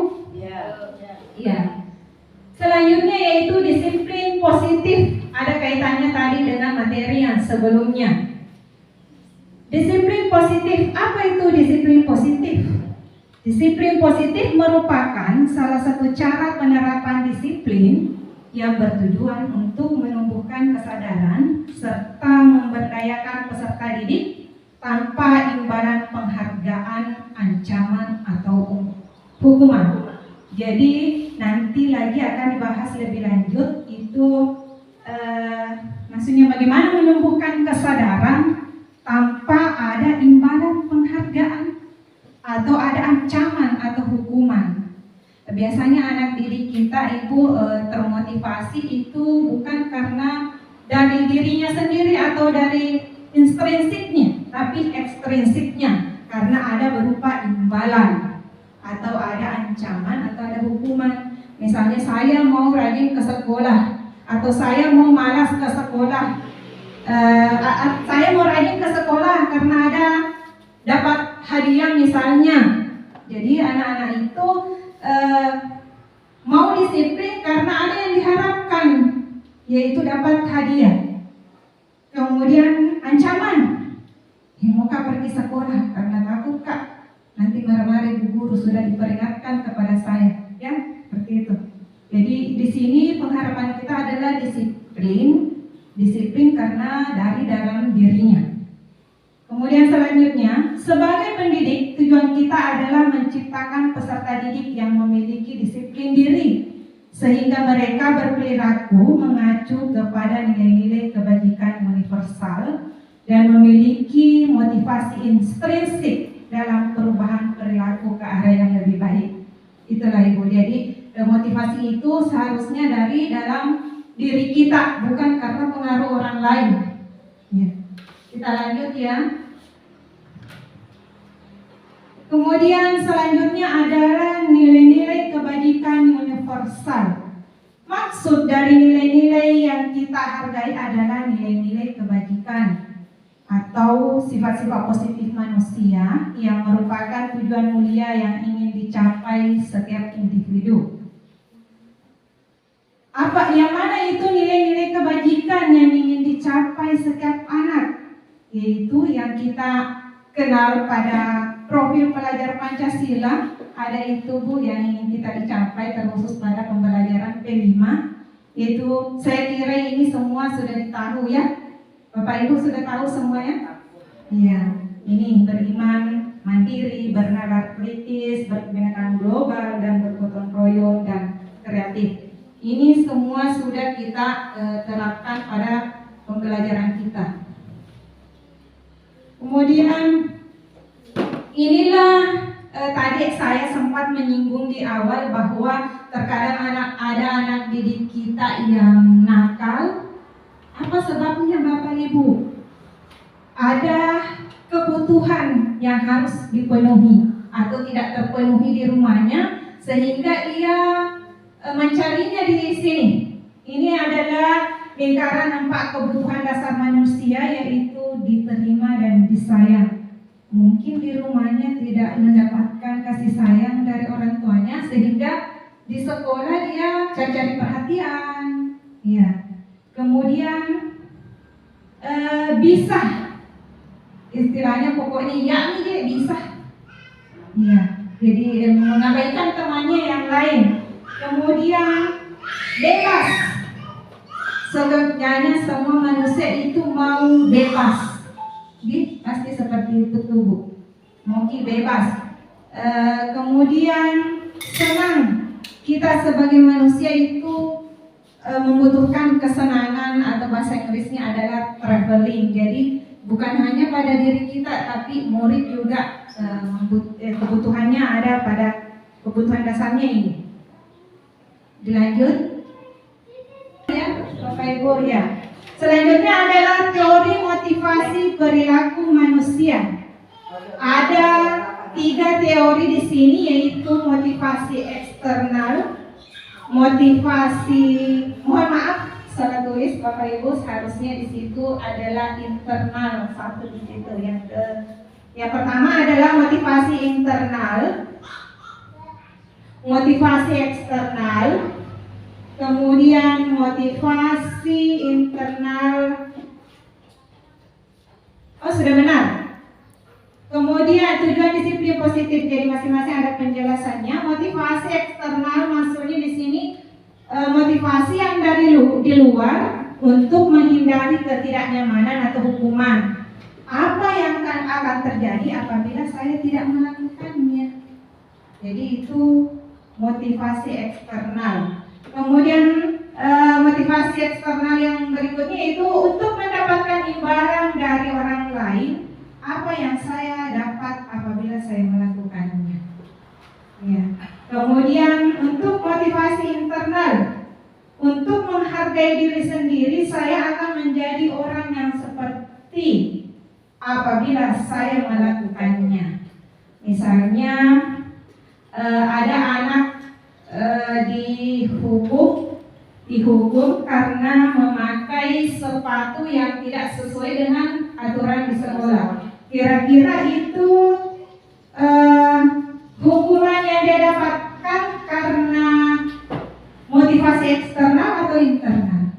[SPEAKER 1] Ya. Selanjutnya yaitu disiplin positif. Ada kaitannya tadi dengan materi yang sebelumnya. Disiplin positif, apa itu disiplin positif? Disiplin positif merupakan salah satu cara penerapan disiplin yang bertujuan untuk menumbuhkan kesadaran serta memberdayakan peserta didik tanpa imbalan penghargaan, ancaman, atau hukuman. Jadi nanti lagi akan dibahas lebih lanjut itu maksudnya bagaimana menumbuhkan kesadaran tanpa ada imbalan penghargaan atau ada ancaman atau hukuman. Biasanya anak didik kita Ibu termotivasi itu bukan karena dari dirinya sendiri atau dari intrinsiknya, tapi ekstrinsiknya, karena ada berupa imbalan atau ada ancaman atau ada hukuman. Misalnya saya mau rajin ke sekolah atau saya mau malas ke sekolah. Saya mau rajin ke sekolah karena ada dapat hadiah misalnya. Jadi anak-anak itu mau disiplin karena ada yang diharapkan, yaitu dapat hadiah. Kemudian ancaman, mau Kak pergi sekolah karena takut Kak nanti marah-marah ibu guru, sudah diperingatkan kepada saya, ya seperti itu. Jadi di sini pengharapan kita adalah disiplin karena dari dalam dirinya. Kemudian selanjutnya, sebagai pendidik, tujuan kita adalah menciptakan peserta didik yang memiliki disiplin diri sehingga mereka berperilaku mengacu kepada nilai-nilai kebajikan universal dan memiliki motivasi intrinsik dalam perubahan perilaku ke arah yang lebih baik. Itulah Ibu. Jadi motivasi itu seharusnya dari dalam diri kita, bukan karena pengaruh orang lain. Ya. Kita lanjut ya. Kemudian selanjutnya adalah nilai-nilai kebajikan universal. Maksud dari nilai-nilai yang kita hargai adalah nilai-nilai kebajikan atau sifat-sifat positif manusia yang merupakan tujuan mulia yang ingin dicapai setiap individu. Yang mana itu nilai-nilai kebajikan yang ingin dicapai setiap anak? Yaitu yang kita kenal pada profil pelajar Pancasila. Ada itu Bu yang ingin kita dicapai terkhusus pada pembelajaran P5. Yaitu saya kira ini semua sudah ditahu ya. Bapak Ibu sudah tahu semuanya? Iya, ini beriman mandiri, bernalar kritis, berkebinekaan global, dan bergotong royong dan kreatif. Ini semua sudah kita terapkan pada pembelajaran kita. Kemudian inilah tadi saya sempat menyinggung di awal bahwa terkadang ada anak didik kita yang nakal. Apa sebabnya Bapak Ibu? Ada kebutuhan yang harus dipenuhi atau tidak terpenuhi di rumahnya sehingga ia mencarinya di sini. Ini adalah lingkaran 4 kebutuhan dasar manusia, yaitu diterima dan disayang. Mungkin di rumahnya tidak mendapatkan kasih sayang dari orang tuanya sehingga di sekolah dia cari perhatian. Ya. Kemudian bisa, istilahnya pokoknya ya dia bisa. Ya, jadi mengabaikan temannya yang lain. Kemudian bebas. Sebenarnya semua manusia itu mau bebas. Pasti seperti itu tuh Bu. Mau bebas. Kemudian senang. Kita sebagai manusia itu membutuhkan kesenangan atau bahasa Inggrisnya adalah traveling. Jadi bukan hanya pada diri kita, tapi murid juga kebutuhannya ada pada kebutuhan dasarnya ini. Dilanjut ya Bapak Ibu ya. Selanjutnya adalah teori motivasi perilaku manusia. Ada 3 teori di sini, yaitu motivasi eksternal, motivasi, mohon maaf salah tulis Bapak Ibu, seharusnya di situ adalah internal, satu di situ. Yang pertama adalah motivasi internal, motivasi eksternal, kemudian motivasi internal. Oh sudah benar. Kemudian tujuan disiplin positif, jadi masing-masing ada penjelasannya. Motivasi eksternal maksudnya di sini motivasi yang dari di luar untuk menghindari ketidaknyamanan atau hukuman. Apa yang akan terjadi apabila saya tidak melakukannya? Jadi itu motivasi eksternal. Kemudian motivasi eksternal yang berikutnya itu untuk mendapatkan imbalan dari orang lain. Apa yang saya dapat apabila saya melakukannya? Ya. Kemudian untuk motivasi internal, untuk menghargai diri sendiri, saya akan menjadi orang yang seperti apabila saya melakukannya. Misalnya ada anak dihukum karena memakai sepatu yang tidak sesuai dengan aturan di sekolah. Kira-kira itu hukuman yang dia dapatkan karena motivasi eksternal atau internal?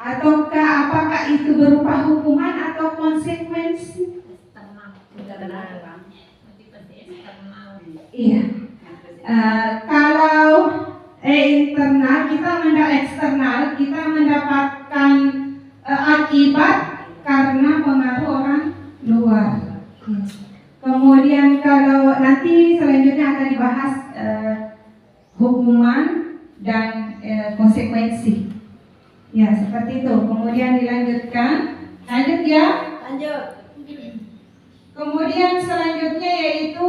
[SPEAKER 1] Ataukah apakah itu berupa hukuman atau konsekuensi? Iya. Kalau internal eksternal kita mendapatkan akibat karena pengaruh orang luar. Kemudian kalau nanti selanjutnya akan dibahas hukuman dan konsekuensi. Ya, seperti itu. Kemudian dilanjutkan. Lanjut ya.
[SPEAKER 5] Lanjut.
[SPEAKER 1] Kemudian selanjutnya yaitu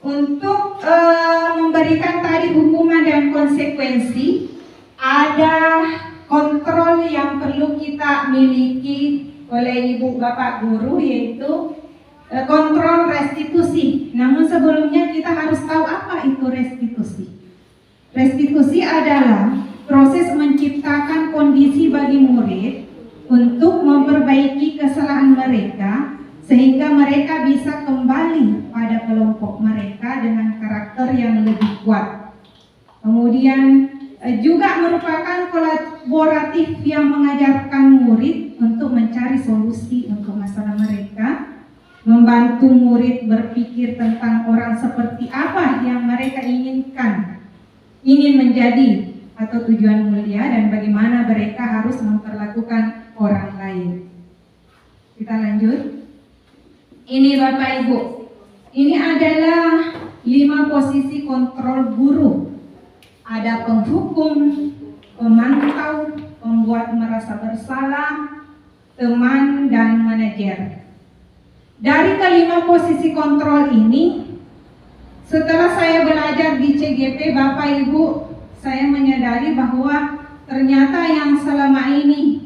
[SPEAKER 1] untuk memberikan tadi hukuman dan konsekuensi, ada kontrol yang perlu kita miliki oleh ibu bapak guru, yaitu kontrol restitusi. Namun sebelumnya kita harus tahu apa itu restitusi. Restitusi adalah proses menciptakan kondisi bagi murid untuk memperbaiki kesalahan mereka sehingga mereka bisa kembali pada kelompok mereka dengan karakter yang lebih kuat. Kemudian juga merupakan kolaboratif yang mengajarkan murid untuk mencari solusi untuk masalah mereka, membantu murid berpikir tentang orang seperti apa yang mereka ingin menjadi atau tujuan mulia, dan bagaimana mereka harus memperlakukan orang lain. Kita lanjut. Ini Bapak Ibu, ini adalah 5 posisi kontrol guru. Ada penghukum, pemantau, pembuat merasa bersalah, teman, dan manajer. Dari kelima posisi kontrol ini, setelah saya belajar di CGP, Bapak Ibu, saya menyadari bahwa ternyata yang selama ini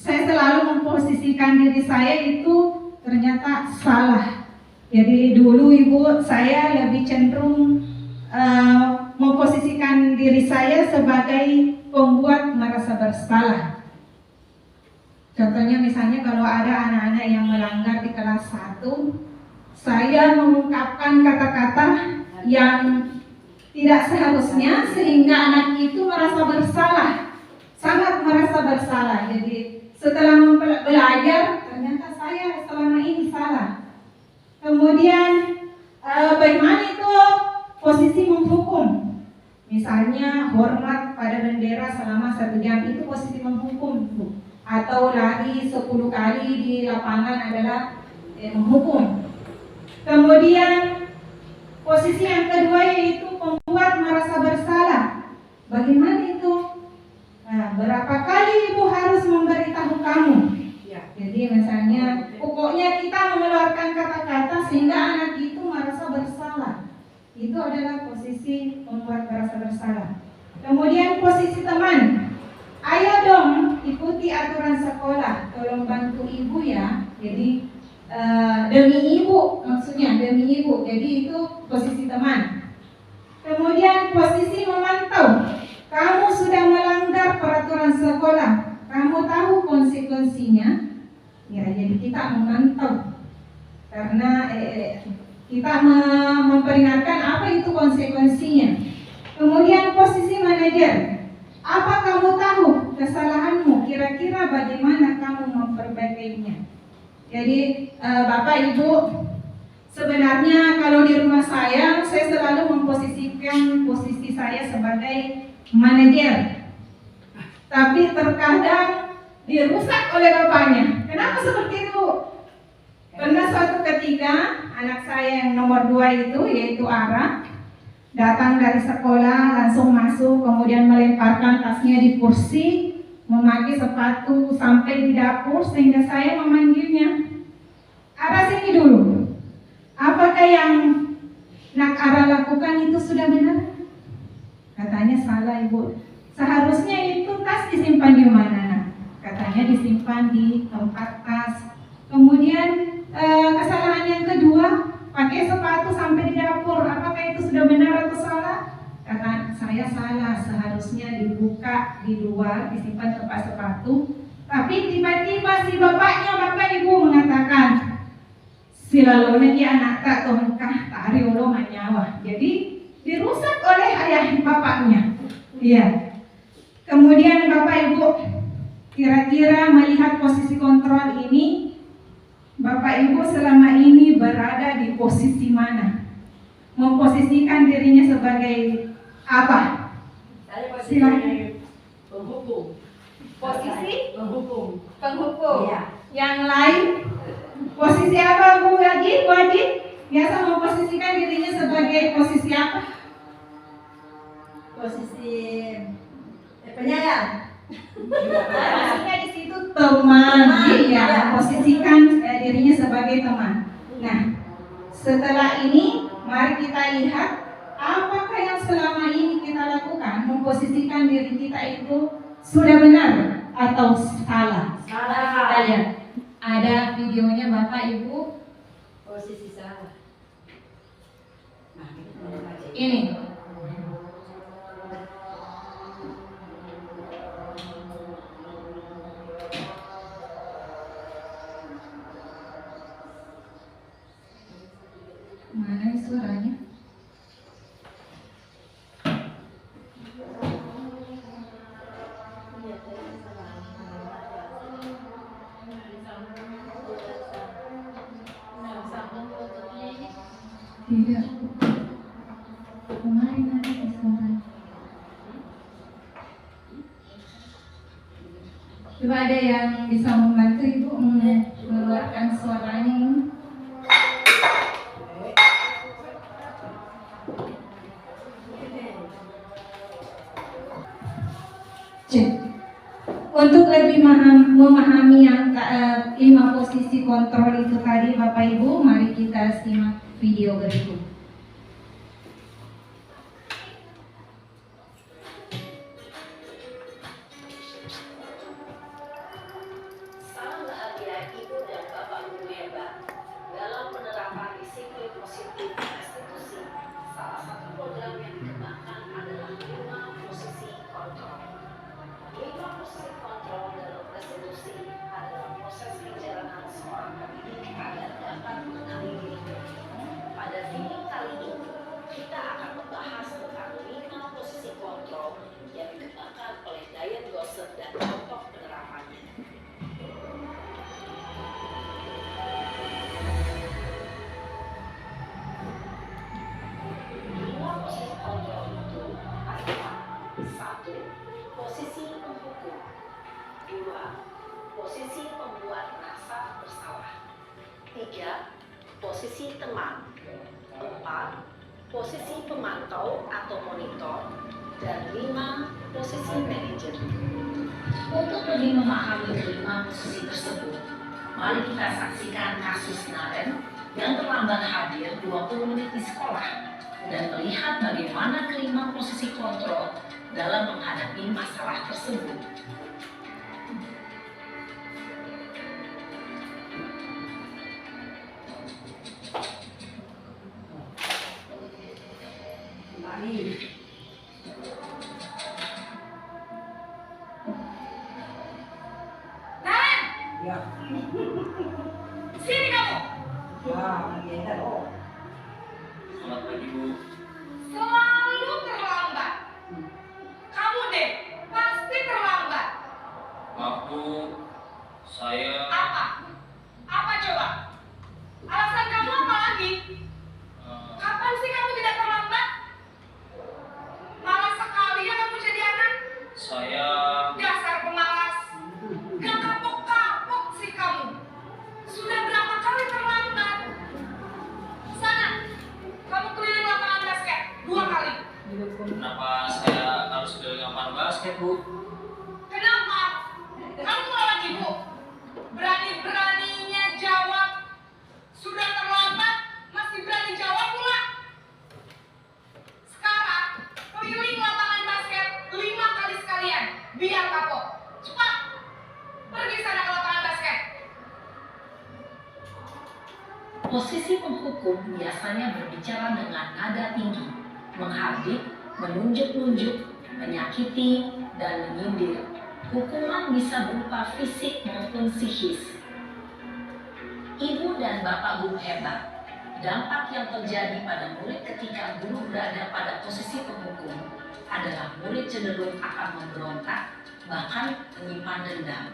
[SPEAKER 1] saya selalu memposisikan diri saya itu ternyata salah. Jadi dulu Ibu, saya lebih cenderung memposisikan diri saya sebagai pembuat merasa bersalah. Contohnya misalnya kalau ada anak-anak yang melanggar di kelas 1, saya mengungkapkan kata-kata yang tidak seharusnya sehingga anak itu merasa bersalah, sangat merasa bersalah. Jadi setelah belajar ternyata saya selama ini salah. Kemudian bagaimana itu posisi menghukum? Misalnya hormat pada bendera selama 1 jam, itu posisi menghukum. Atau lari 10 kali di lapangan adalah menghukum. Kemudian posisi yang kedua yaitu pembuat merasa bersalah. Bagaimana itu? Nah, berapa kali ibu harus memberitahu kamu? Ya, jadi misalnya pokoknya kita mengeluarkan kata-kata sehingga anak itu merasa bersalah. Itu adalah posisi pembuat merasa bersalah. Kemudian posisi teman. Ayo dong ikuti aturan sekolah, tolong bantu ibu ya. Jadi demi ibu, maksudnya demi ibu. Jadi itu posisi teman. Kemudian posisi memantau. Kamu sudah melanggar peraturan sekolah, kamu tahu konsekuensinya. Ya, jadi kita memantau karena kita memperingatkan apa itu konsekuensinya. Kemudian posisi manajer. Apa kamu tahu kesalahanmu? Kira-kira bagaimana kamu memperbaikinya? Jadi Bapak Ibu, sebenarnya kalau di rumah saya selalu memposisikan posisi saya sebagai manajer. Tapi terkadang dirusak oleh bapaknya. Kenapa seperti itu? Pernah suatu ketika anak saya yang nomor 2 itu, yaitu Ara, datang dari sekolah langsung masuk, kemudian melemparkan tasnya di kursi, memakai sepatu sampai di dapur, sehingga saya memanggilnya. Ara, sini dulu. Apakah yang nak Ara lakukan itu sudah benar? Katanya salah ibu. Seharusnya itu tas disimpan di mana? Nak? Katanya disimpan di tempat tas. Kemudian kesalahan yang kedua, pakai sepatu sampai di dapur. Apakah itu sudah benar atau salah? Kata saya salah. Seharusnya dibuka di luar, disimpan tempat sepatu. Tapi tiba-tiba si bapaknya, Bapak Ibu mengatakan, silalona dia anak tak tongkah tari ulo manyawa. Jadi dirusak oleh ayah bapaknya. Iya. Kemudian Bapak Ibu, kira-kira melihat posisi kontrol ini, Bapak Ibu selama ini berada di posisi mana? Memposisikan dirinya sebagai apa?
[SPEAKER 5] Saya posisi
[SPEAKER 1] Silakan.
[SPEAKER 5] penghukum.
[SPEAKER 1] Posisi
[SPEAKER 5] Penghukum.
[SPEAKER 1] penghukum.
[SPEAKER 5] Iya.
[SPEAKER 1] Yang lain Posisi apa Bu Haji? Bu Haji biasa memposisikan dirinya sebagai posisi apa?
[SPEAKER 5] Posisi penyayang.
[SPEAKER 1] Posisinya di situ teman, iya, posisikan dirinya sebagai teman. Nah, setelah ini mari kita lihat apakah yang selama ini kita lakukan, memposisikan diri kita itu sudah benar atau salah. Kita lihat ada videonya Bapak Ibu.
[SPEAKER 5] Posisi salah. Nah,
[SPEAKER 1] Ini mana suaranya? Tidak. Kemarin ada suara. Coba ada yang bisa membantu Ibu mengeluarkan suaranya. Cek. Untuk lebih memahami yang 5 posisi kontrol itu tadi Bapak Ibu, mari kita simak video berikut.
[SPEAKER 7] Salam bahagia Ibu dan Bapak Guru hebat. Dalam penerapan disiplin positif restitusi, salah satu program yang dikembangkan adalah 5 posisi kontrol. 5 posisi kontrol dalam restitusi adalah proses perjalanan seorang pendidik agar dapat mengenali dirinya. Pada video kali ini, kita akan membahas tentang 5 posisi kontrol yang dikembangkan oleh Diane Gossett dan contoh penerapannya. Posisi kontrol itu adalah 1. Posisi penghukum. 2. Posisi pembuat merasa bersalah. 3. Posisi teman. 4. Posisi pemantau atau monitor. Dan 5. Posisi manajer. Untuk lebih memahami kelima posisi tersebut, mari kita saksikan kasus Naren yang terlambat hadir 20 menit di sekolah dan melihat bagaimana kelima posisi kontrol dalam menghadapi masalah tersebut.
[SPEAKER 5] Ya.
[SPEAKER 2] Sini kamu.
[SPEAKER 8] Selamat pagi Bu.
[SPEAKER 2] Selalu terlambat. Kamu deh, pasti terlambat.
[SPEAKER 8] Maaf Bu, saya
[SPEAKER 2] Apa? Apa coba? Alasan kamu apa lagi? Kapan sih kamu tidak terlambat? Malas sekali ya kamu jadi anak.
[SPEAKER 8] saya
[SPEAKER 2] Dasar pemalas. Gak kapok-kapok sih kamu. Sudah berapa kali terlambat? Sana, kamu keliling lapangan basket 2 kali.
[SPEAKER 8] kenapa saya harus keliling lapangan basket Bu?
[SPEAKER 2] Kenapa? Kamu melawan ibu. Berani-beraninya jawab. Sudah terlambat, masih berani jawab pula. Sekarang, keliling lapangan basket 5 kali sekalian. Biar kapok. Cepat. Pergi sana ke lapangan basket.
[SPEAKER 7] Posisi penghukum biasanya berbicara dengan nada tinggi, menghardik, menunjuk-nunjuk, menyakiti, dan menyindir. Hukuman bisa berupa fisik maupun psikis. Ibu dan Bapak Guru hebat, dampak yang terjadi pada murid ketika guru berada pada posisi penghukum adalah murid cenderung akan memberontak, bahkan menyimpan dendam.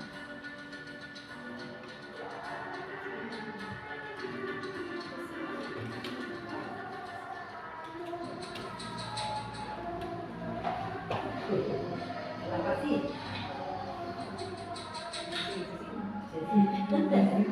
[SPEAKER 5] Apa sih? Jadi,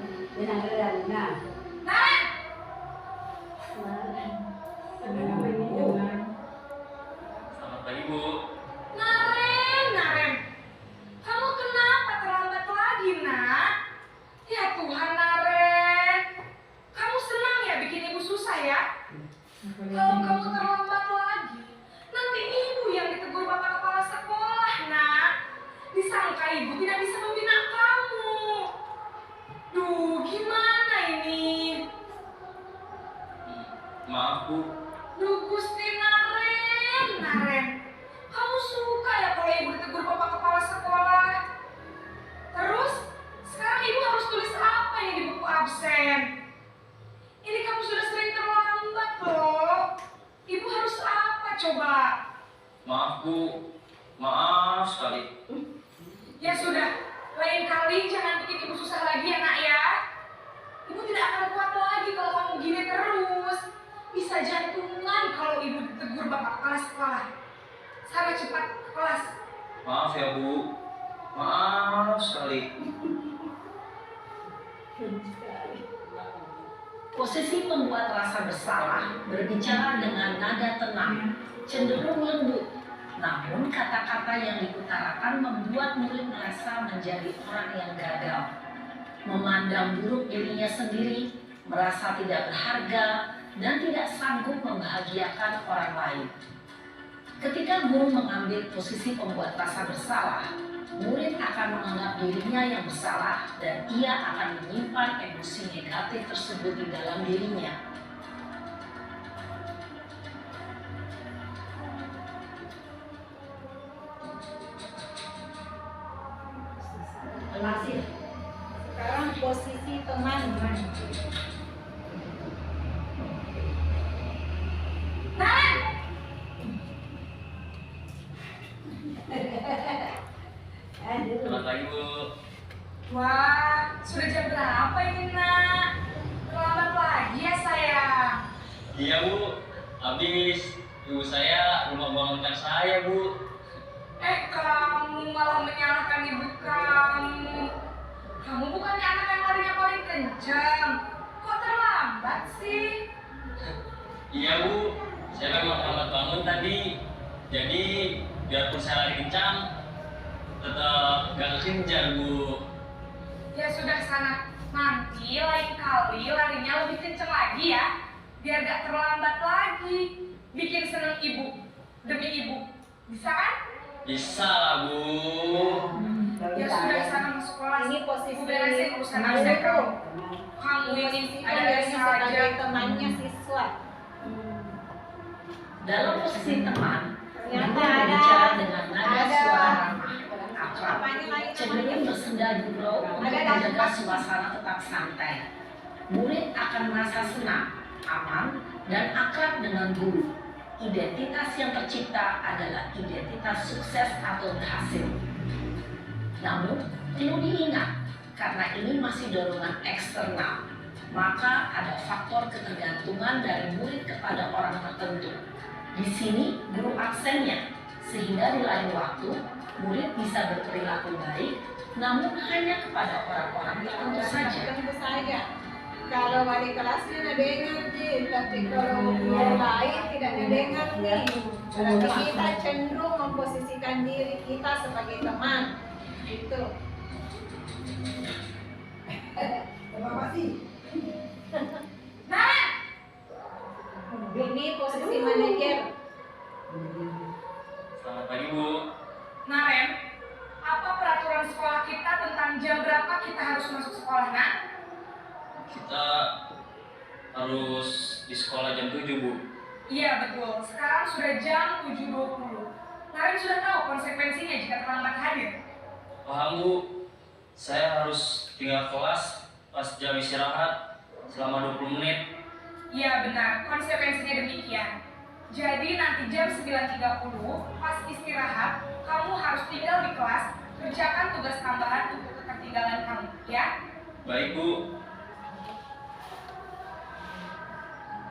[SPEAKER 8] Maaf Bu.
[SPEAKER 2] Duh Gusti Naren. Kamu suka ya kalau ibu ditegur bapak kepala sekolah? Terus, sekarang ibu harus tulis apa yang di buku absen? Ini kamu sudah sering terlambat loh. Ibu harus apa coba?
[SPEAKER 8] Maaf Bu. Maaf sekali.
[SPEAKER 2] Ya sudah, lain kali jangan bikin ibu susah lagi ya nak ya. Ibu tidak akan kuat lagi kalau kamu gini terus. Bisa jantungan kalau ibu ditegur bapak kepala sekolah. Sana cepat ke kelas.
[SPEAKER 8] Maaf ya Bu. Maaf sekali.
[SPEAKER 7] Posisi pembuat rasa bersalah berbicara dengan nada tenang, cenderung lembut. Namun kata-kata yang diutarakan membuat murid merasa menjadi orang yang gagal. Memandang buruk dirinya sendiri, merasa tidak berharga, dan tidak sanggup membahagiakan orang lain. Ketika guru mengambil posisi pembuat rasa bersalah, murid akan menganggap dirinya yang bersalah dan ia akan menyimpan emosi negatif tersebut di dalam dirinya.
[SPEAKER 5] Masih. Sekarang posisi teman-teman.
[SPEAKER 2] Naren!
[SPEAKER 5] Aduh.
[SPEAKER 8] Selamat pagi Bu.
[SPEAKER 2] Wah, sudah jam berapa ini nak? Terlambat lagi ya sayang.
[SPEAKER 8] Iya Bu. Habis ibu saya rumah bangunkan saya Bu.
[SPEAKER 2] Kamu malah menyalahkan ibu kamu. Kamu bukannya anak yang larinya paling kencang. Kok terlambat sih?
[SPEAKER 8] Iya Bu. Saya memang terlambat bangun tadi. Jadi biarpun saya lari kencang, tetap gak kekejar Bu.
[SPEAKER 2] Ya sudah sana. Nanti lain kali larinya lebih kencang lagi ya. Biar gak terlambat lagi. Bikin seneng ibu. Demi ibu. Bisa kan?
[SPEAKER 8] Bisa lah Bu.
[SPEAKER 2] Ya sudah sana masuk kelas.
[SPEAKER 5] Ini posisi
[SPEAKER 2] Ibu beresin urusan
[SPEAKER 5] teman
[SPEAKER 2] absen
[SPEAKER 5] itu.
[SPEAKER 2] kamu. Kamu ini ada
[SPEAKER 5] sebagai
[SPEAKER 2] saja.
[SPEAKER 5] temannya siswa.
[SPEAKER 7] Dalam posisi teman,
[SPEAKER 5] Ternyata
[SPEAKER 7] guru
[SPEAKER 5] ada.
[SPEAKER 7] berbicara dengan nada
[SPEAKER 5] Ada.
[SPEAKER 7] suara ramah, akrab,
[SPEAKER 5] Apa ini lagi
[SPEAKER 7] cenderung
[SPEAKER 5] namanya?
[SPEAKER 7] bersenda gurau untuk
[SPEAKER 5] Ada
[SPEAKER 7] menjaga
[SPEAKER 5] dampak.
[SPEAKER 7] suasana tetap santai. Murid akan merasa senang, aman, dan akrab dengan guru. Identitas yang tercipta adalah identitas sukses atau berhasil. Namun, perlu diingat, karena ini masih dorongan eksternal, maka ada faktor ketergantungan dari murid kepada orang tertentu. Di sini, guru absennya, sehingga di lain waktu, murid bisa berperilaku baik, namun hanya kepada orang-orang tertentu saja.
[SPEAKER 5] Tentu saja. Kalau wali kelasnya ada dengar nih, tapi kalau yang lain tidak ada dengar nih. Berarti kita cenderung memposisikan diri kita sebagai teman. Itu. Terima kasih.
[SPEAKER 2] Naren!
[SPEAKER 5] Ini posisi manajer.
[SPEAKER 8] Selamat pagi Bu.
[SPEAKER 2] Naren, apa peraturan sekolah kita tentang jam berapa kita harus masuk sekolah, nak?
[SPEAKER 8] Kita harus di sekolah jam 7 Bu.
[SPEAKER 2] Iya betul, sekarang sudah jam 7.20. Naren sudah tahu konsekuensinya jika terlambat hadir.
[SPEAKER 8] Paham Bu. Saya harus tinggal kelas pas jam istirahat selama 20 menit.
[SPEAKER 2] Iya benar, konsekuensinya demikian. Jadi nanti jam 9.30 pas istirahat, kamu harus tinggal di kelas, kerjakan tugas tambahan untuk ketertinggalan kamu, ya?
[SPEAKER 8] Baik Bu.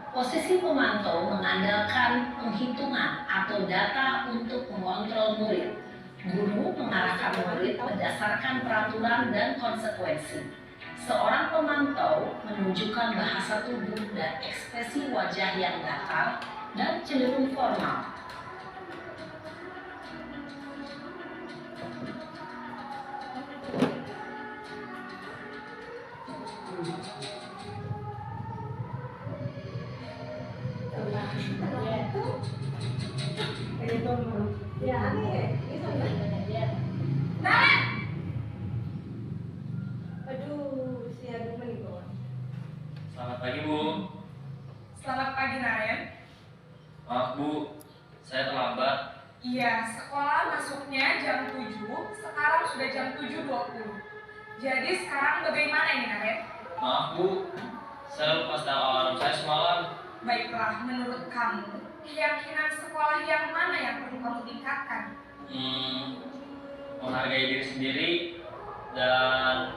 [SPEAKER 7] Posisi pemantau mengandalkan penghitungan atau data untuk mengontrol murid. Guru mengarahkan murid berdasarkan peraturan dan konsekuensi. Seorang pemantau menunjukkan bahasa tubuh dan ekspresi wajah yang datar dan cenderung formal.
[SPEAKER 5] Ya aneh.
[SPEAKER 2] Naren!
[SPEAKER 5] Aduh, si aduh nih kawan.
[SPEAKER 8] Selamat pagi Bu.
[SPEAKER 2] Selamat pagi, Naren.
[SPEAKER 8] Maaf Bu, saya terlambat.
[SPEAKER 2] Iya, sekolah masuknya jam 7, sekarang sudah jam 7.20. Jadi sekarang bagaimana ini, Naren?
[SPEAKER 8] Maaf Bu, saya lupa setel alarm saya semalam.
[SPEAKER 2] Baiklah, menurut kamu, keyakinan sekolah yang mana yang perlu kamu tingkatkan?
[SPEAKER 8] Menghargai diri sendiri dan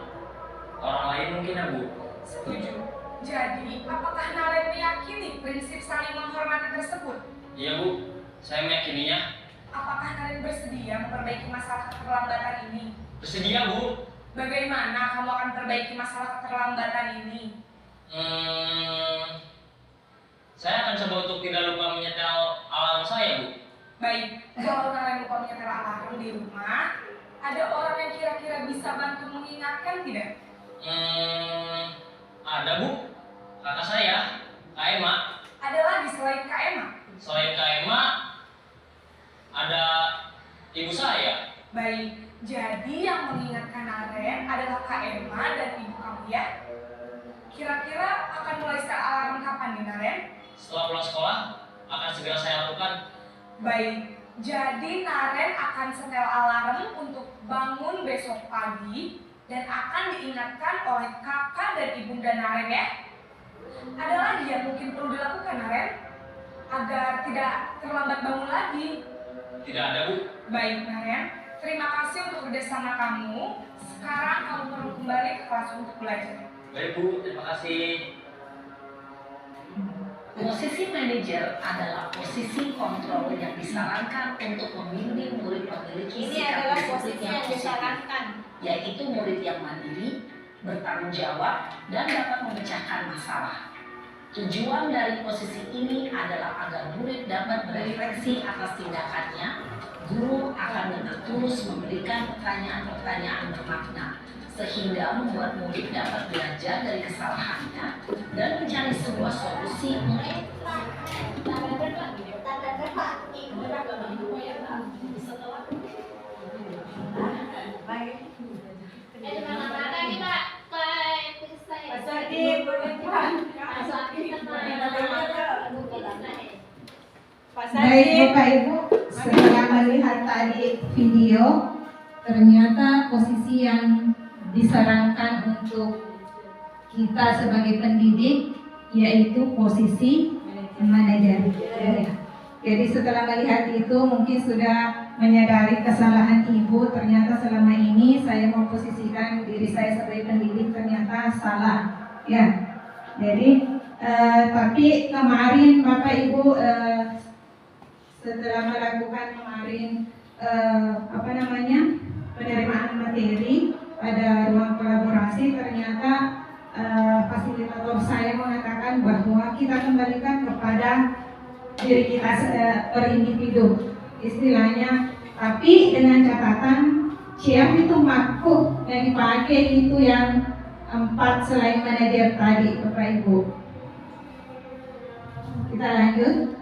[SPEAKER 8] orang lain mungkin ya Bu.
[SPEAKER 2] Setuju. Jadi, apakah Naren meyakini prinsip saling menghormati tersebut?
[SPEAKER 8] Iya Bu, saya meyakininya.
[SPEAKER 2] Apakah Naren bersedia memperbaiki masalah keterlambatan ini?
[SPEAKER 8] Bersedia Bu.
[SPEAKER 2] Bagaimana kamu akan perbaiki masalah keterlambatan ini?
[SPEAKER 8] Saya akan coba untuk tidak lupa menyetel alarm saya Bu.
[SPEAKER 2] Baik, kalau Naren lupa menyetel alarm di rumah, ada orang yang kira-kira bisa bantu mengingatkan tidak?
[SPEAKER 8] Ada Bu, kakak saya, Kak Emma.
[SPEAKER 2] Ada lagi selain Kak Emma?
[SPEAKER 8] Selain Kak Emma, ada ibu saya.
[SPEAKER 2] Baik, jadi yang mengingatkan Naren adalah Kak Emma dan ibu kamu ya? Kira-kira akan mulai setel alarm kapan nih, Naren?
[SPEAKER 8] Setelah pulang sekolah, akan segera saya lakukan.
[SPEAKER 2] Baik, jadi Naren akan setel alarm untuk bangun besok pagi dan akan diingatkan oleh kakak dan ibunda Naren ya. Ada lagi yang mungkin perlu dilakukan, Naren, agar tidak terlambat bangun lagi?
[SPEAKER 8] Tidak ada Bu.
[SPEAKER 2] Baik, Naren, terima kasih untuk kerjasama kamu. Sekarang kamu perlu kembali ke kelas untuk belajar.
[SPEAKER 8] Baik Bu, terima kasih.
[SPEAKER 7] Posisi manajer adalah posisi kontrol yang disarankan untuk membimbing murid memiliki
[SPEAKER 5] Ini
[SPEAKER 7] sikap
[SPEAKER 5] adalah
[SPEAKER 7] disiplin
[SPEAKER 5] posisi
[SPEAKER 7] yang
[SPEAKER 5] yang
[SPEAKER 7] positif,
[SPEAKER 5] disarankan.
[SPEAKER 7] yaitu murid yang mandiri, bertanggung jawab, dan dapat memecahkan masalah. Tujuan dari posisi ini adalah agar murid dapat berefleksi atas tindakannya. Guru akan dengan tulus memberikan pertanyaan-pertanyaan bermakna, sehingga membuat murid dapat belajar dari kesalahannya dan mencari sebuah solusi untuk
[SPEAKER 1] Baik Bapak Ibu, setelah melihat tadi video, ternyata posisi yang disarankan untuk kita sebagai pendidik yaitu posisi manajer. Jadi setelah melihat itu mungkin sudah menyadari kesalahan ibu. Ternyata selama ini saya memposisikan diri saya sebagai pendidik ternyata salah. Ya, jadi tapi kemarin Bapak Ibu setelah melakukan kemarin penerimaan materi pada ruang kolaborasi, ternyata fasilitator saya mengatakan bahwa kita kembalikan kepada diri kita per individu istilahnya, tapi dengan catatan siap itu makhluk yang dipakai itu yang 4 selain manajer tadi Bapak Ibu. Kita lanjut.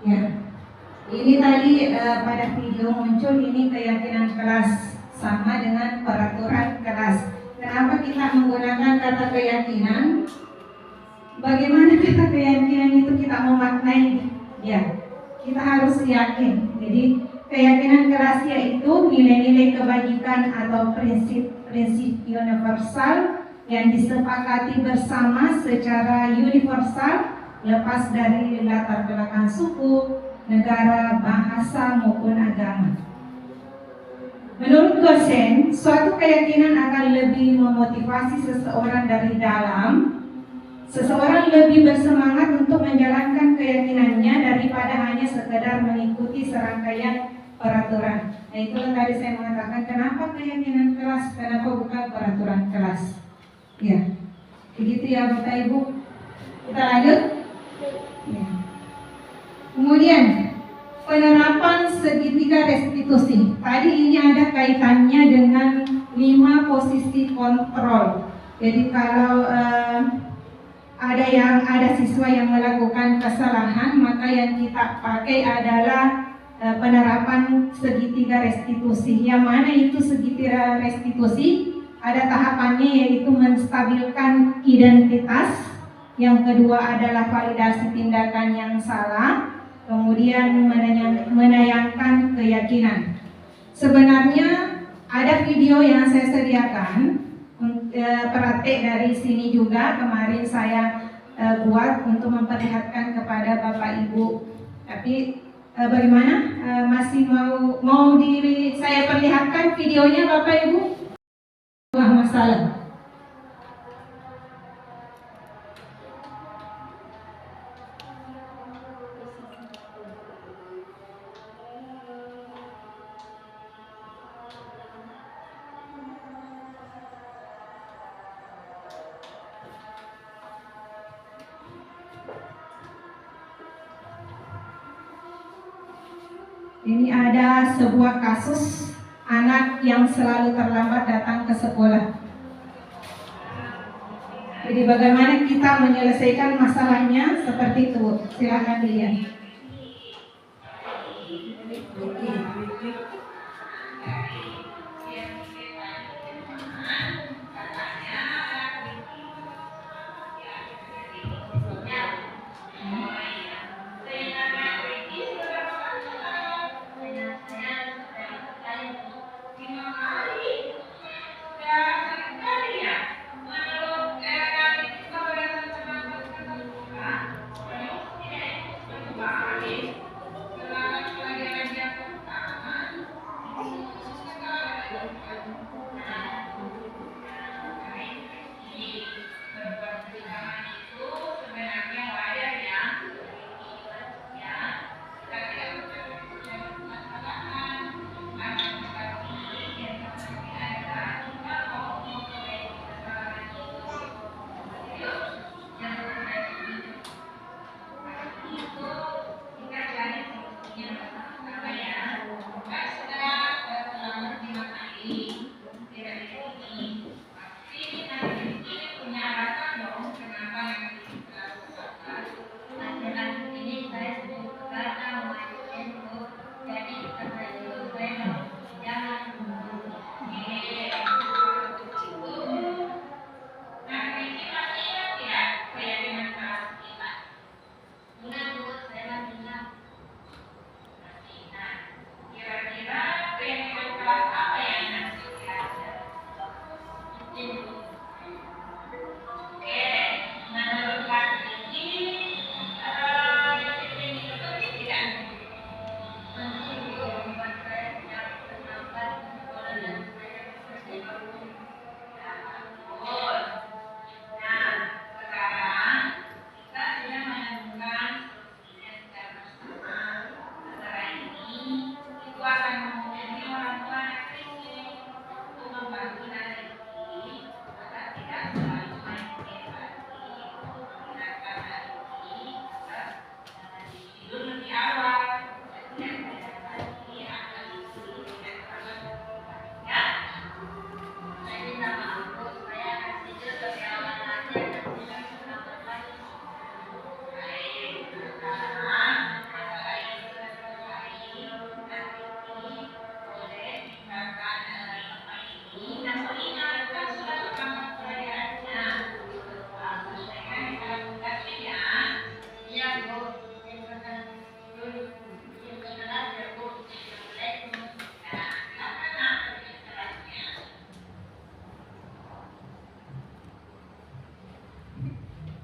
[SPEAKER 1] Ya, ini tadi pada video muncul ini keyakinan kelas sama dengan peraturan kelas. Kenapa kita menggunakan kata keyakinan? Bagaimana kata keyakinan itu kita memaknai? Ya, kita harus yakin. Jadi keyakinan kelas yaitu nilai-nilai kebajikan atau prinsip-prinsip universal yang disepakati bersama secara universal, lepas dari latar belakang suku, negara, bahasa maupun agama. Menurut dosen, suatu keyakinan akan lebih memotivasi seseorang dari dalam. Seseorang lebih bersemangat untuk menjalankan keyakinannya daripada hanya sekedar mengikuti serangkaian peraturan. Nah, itulah tadi saya mengatakan kenapa keyakinan kelas, kenapa bukan peraturan kelas. Ya, begitu ya Bapak Ibu. Kita lanjut. Ya. Kemudian penerapan segitiga restitusi. Tadi ini ada kaitannya dengan 5 posisi kontrol. Jadi kalau ada siswa yang melakukan kesalahan, maka yang kita pakai adalah penerapan segitiga restitusi. Yang mana itu segitiga restitusi? Ada tahapannya, yaitu menstabilkan identitas. Yang kedua adalah validasi tindakan yang salah. Kemudian menayangkan keyakinan. Sebenarnya ada video yang saya sediakan, praktek dari sini juga kemarin saya buat untuk memperlihatkan kepada Bapak Ibu. Tapi bagaimana? Masih mau saya perlihatkan videonya Bapak Ibu? Wah, masalah. Ini ada sebuah kasus anak yang selalu terlambat datang ke sekolah. Jadi bagaimana kita menyelesaikan masalahnya seperti itu? Silakan dilihat.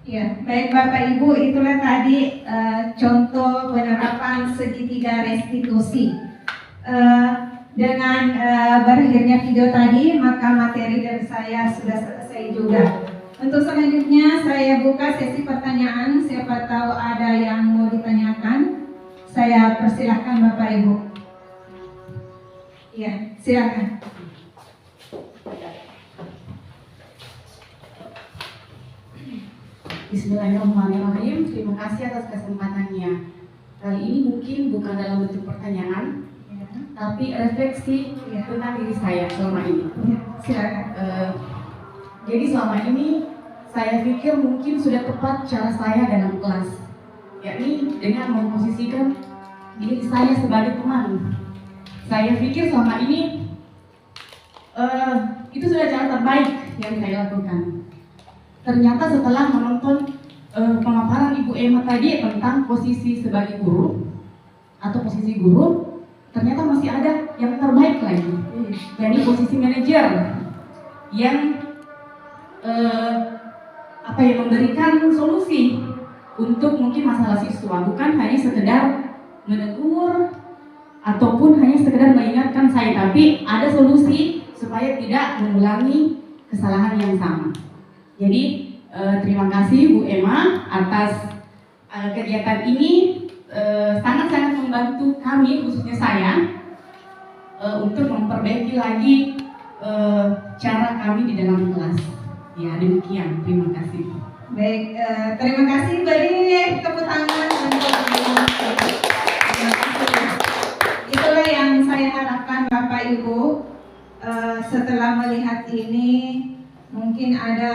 [SPEAKER 1] Ya, baik Bapak Ibu, itulah tadi contoh penerapan segitiga restitusi. Dengan berakhirnya video tadi, maka materi dari saya sudah selesai juga. Untuk selanjutnya saya buka sesi pertanyaan. Siapa tahu ada yang mau ditanyakan, saya persilahkan Bapak Ibu. Ya, silakan.
[SPEAKER 3] Bismillahirrahmanirrahim. Terima kasih atas kesempatannya. Kali ini mungkin bukan dalam bentuk pertanyaan, tapi refleksi tentang diri saya selama ini.
[SPEAKER 1] Silakan.
[SPEAKER 3] Jadi selama ini saya pikir mungkin sudah tepat cara saya dalam kelas, yakni dengan memposisikan diri saya sebagai teman. Saya pikir selama ini itu sudah cara terbaik yang saya lakukan. Ternyata setelah menonton pemaparan Ibu Emma tadi tentang posisi sebagai guru atau posisi guru, ternyata masih ada yang terbaik lagi. Jadi posisi manajer yang memberikan solusi untuk mungkin masalah siswa, bukan hanya sekedar menegur ataupun hanya sekedar mengingatkan saya, tapi ada solusi supaya tidak mengulangi kesalahan yang sama. Jadi terima kasih Bu Emma atas kegiatan ini, sangat-sangat membantu kami, khususnya saya, untuk memperbaiki lagi cara kami di dalam kelas. Ya, demikian. Terima kasih.
[SPEAKER 1] Baik, terima kasih. Beri tepuk tangan untuk terima kasih. Itulah yang saya harapkan Bapak Ibu. Setelah melihat ini, mungkin ada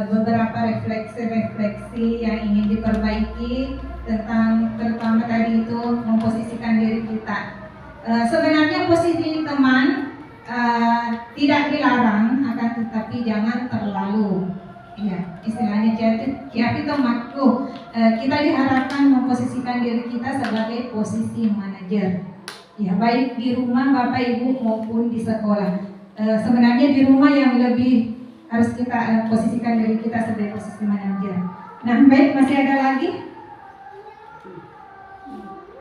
[SPEAKER 1] beberapa refleksi-refleksi yang ingin diperbaiki tentang terutama tadi itu memposisikan diri kita. Sebenarnya posisi teman tidak dilarang, akan tetapi jangan terlalu, ya istilahnya jadi temanku. Kita diharapkan memposisikan diri kita sebagai posisi manajer, ya baik di rumah Bapak Ibu maupun di sekolah. Sebenarnya di rumah yang lebih harus kita posisikan diri kita sebagai posisi manajer. Nah, baik, masih ada lagi?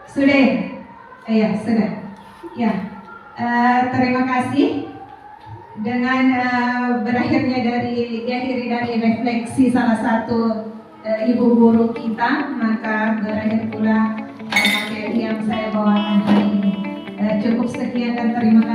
[SPEAKER 1] Sudah? Ya, sudah. Ya, terima kasih. Dengan diakhiri dari refleksi salah satu ibu guru kita, maka berakhir pula materi yang saya bawakan hari ini. Cukup sekian dan terima kasih.